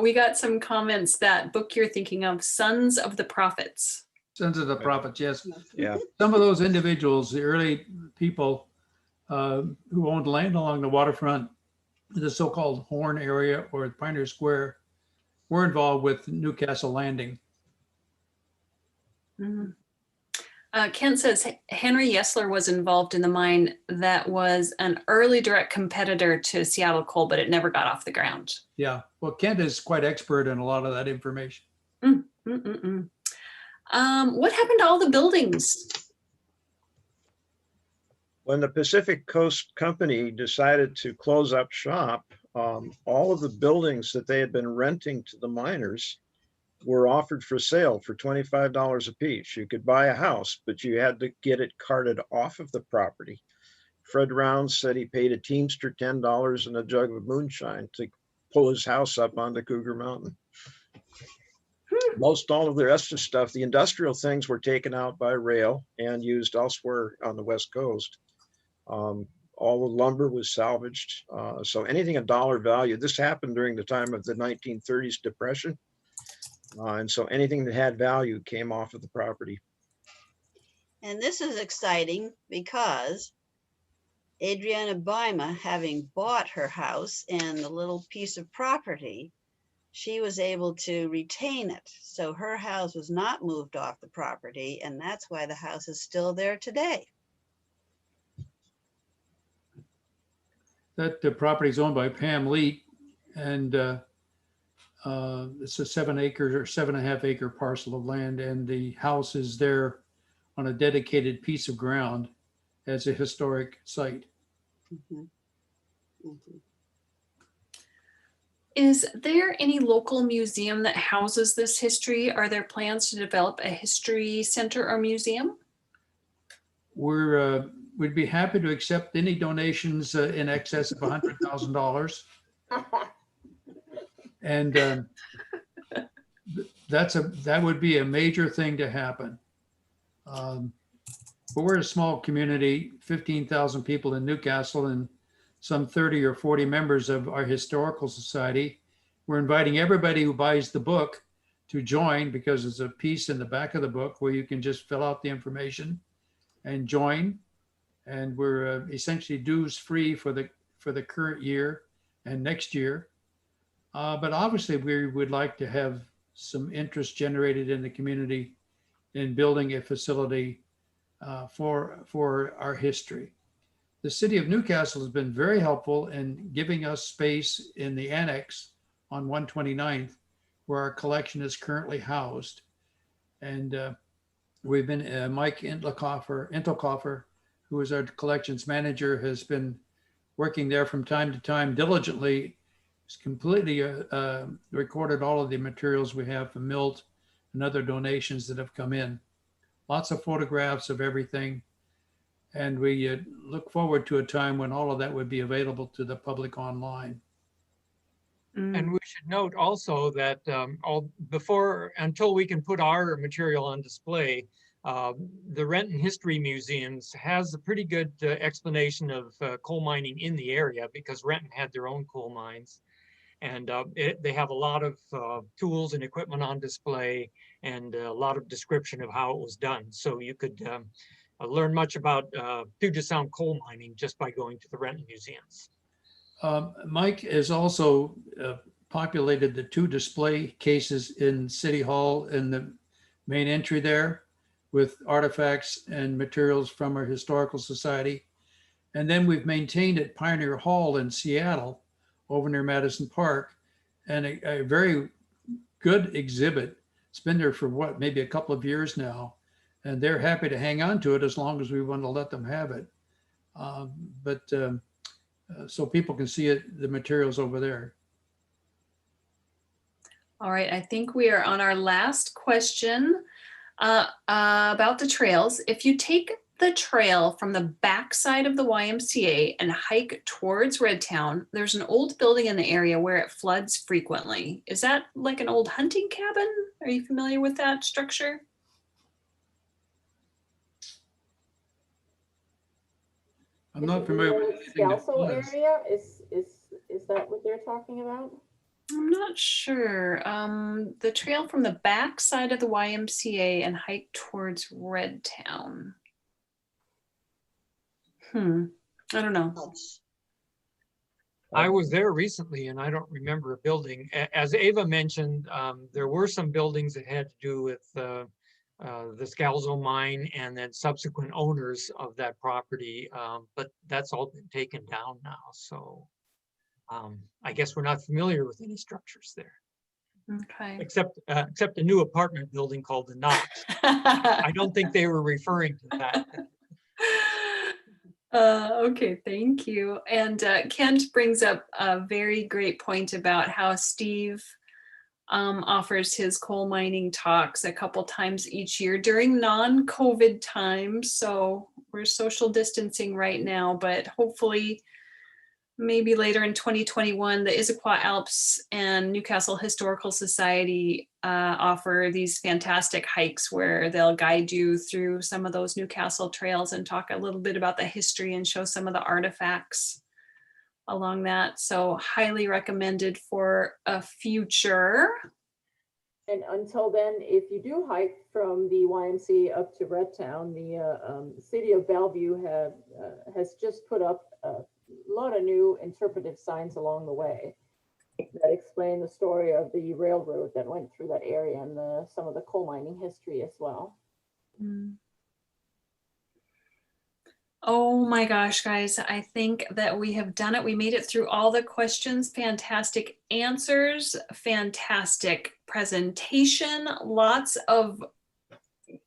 We got some comments. That book you're thinking of, Sons of the Prophets. Sons of the Prophets, yes. Yeah. Some of those individuals, the early people who owned land along the waterfront, the so-called Horn area or Pioneer Square, were involved with Newcastle Landing. Mm-hmm. Kent says Henry Yesler was involved in the mine that was an early direct competitor to Seattle Coal, but it never got off the ground. Yeah, well, Kent is quite expert in a lot of that information. What happened to all the buildings? When the Pacific Coast Company decided to close up shop, all of the buildings that they had been renting to the miners were offered for sale for $25 a piece. You could buy a house, but you had to get it carted off of the property. Fred Rounds said he paid a teamster $10 and a jug of moonshine to pull his house up onto Cougar Mountain. Most all of the rest of stuff, the industrial things, were taken out by rail and used elsewhere on the West Coast. All the lumber was salvaged. So anything of dollar value, this happened during the time of the 1930s Depression. And so anything that had value came off of the property. And this is exciting because Adriana Bima, having bought her house and the little piece of property, she was able to retain it. So her house was not moved off the property, and that's why the house is still there today. That property is owned by Pam Leet, and it's a 7 acre or 7.5 acre parcel of land, and the house is there on a dedicated piece of ground as a historic site. Is there any local museum that houses this history? Are there plans to develop a history center or museum? We'd be happy to accept any donations in excess of $100,000. And that would be a major thing to happen. But we're a small community, 15,000 people in Newcastle and some 30 or 40 members of our historical society. We're inviting everybody who buys the book to join, because there's a piece in the back of the book where you can just fill out the information and join. And we're essentially dues free for the current year and next year. But obviously we would like to have some interest generated in the community in building a facility for our history. The city of Newcastle has been very helpful in giving us space in the annex on 129th, where our collection is currently housed. And we've been, Mike Intelkoffer, who is our collections manager, has been working there from time to time diligently. He's completely recorded all of the materials we have from Milt and other donations that have come in. Lots of photographs of everything. And we look forward to a time when all of that would be available to the public online. And we should note also that until we can put our material on display, the Renton History Museums has a pretty good explanation of coal mining in the area, because Renton had their own coal mines. And they have a lot of tools and equipment on display, and a lot of description of how it was done. So you could learn much about Puget Sound coal mining just by going to the Renton Museums. Mike has also populated the 2 display cases in City Hall in the main entry there with artifacts and materials from our Historical Society. And then we've maintained at Pioneer Hall in Seattle, over near Madison Park, and a very good exhibit. It's been there for what, maybe a couple of years now, and they're happy to hang on to it as long as we want to let them have it. So people can see it, the materials over there. All right, I think we are on our last question about the trails. If you take the trail from the backside of the YMCA and hike towards Redtown, there's an old building in the area where it floods frequently. Is that like an old hunting cabin? Are you familiar with that structure? I'm not familiar with anything that Scalzo floods. area, is that what they're talking about? I'm not sure. The trail from the backside of the YMCA and hike towards Redtown. I don't know. I was there recently and I don't remember a building. As Ava mentioned, there were some buildings that had to do with the Scalzo mine and then subsequent owners of that property, but that's all been taken down now. So I guess we're not familiar with any structures there. Okay. Except a new apartment building called the Knox. I don't think they were referring to that. Okay, thank you. And Kent brings up a very great point about how Steve offers his coal mining talks a couple times each year during non-COVID times. So we're social distancing right now, but hopefully maybe later in 2021, the Issaquah Alps and Newcastle Historical Society offer these fantastic hikes where they'll guide you through some of those Newcastle trails and talk a little bit about the history and show some of the artifacts along that. So highly recommended for a future. And until then, if you do hike from the YMCA up to Redtown, the city of Bellevue has just put up a lot of new interpretive signs along the way that explain the story of the railroad that went through that area and some of the coal mining history as well. Oh my gosh, guys, I think that we have done it. We made it through all the questions. Fantastic answers, fantastic presentation, lots of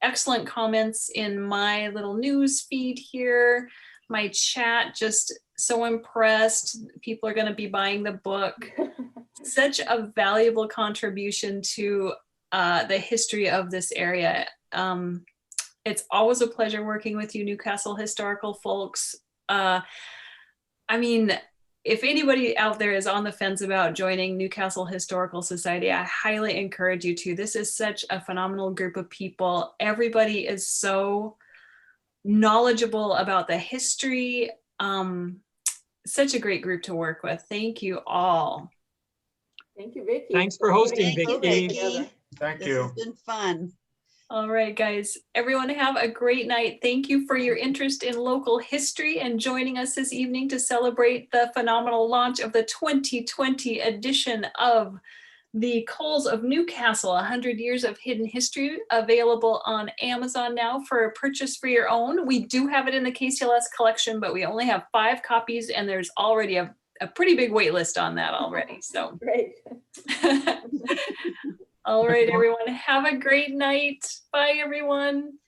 excellent comments in my little news feed here. My chat, just so impressed. People are going to be buying the book. Such a valuable contribution to the history of this area. It's always a pleasure working with you, Newcastle historical folks. I mean, if anybody out there is on the fence about joining Newcastle Historical Society, I highly encourage you to. This is such a phenomenal group of people. Everybody is so knowledgeable about the history. Such a great group to work with. Thank you all. Thank you, Vicky. Thanks for hosting, Thank you, Vicky. Vicky. Thank This you. has been fun. All right, guys, everyone have a great night. Thank you for your interest in local history and joining us this evening to celebrate the phenomenal launch of the 2020 edition of the Coals of Newcastle, 100 Years of Hidden History, available on Amazon now for purchase for your own. We do have it in the KCLS collection, but we only have 5 copies and there's already a pretty big wait list on that already, so. Great. All right, everyone, have a great night. Bye, everyone.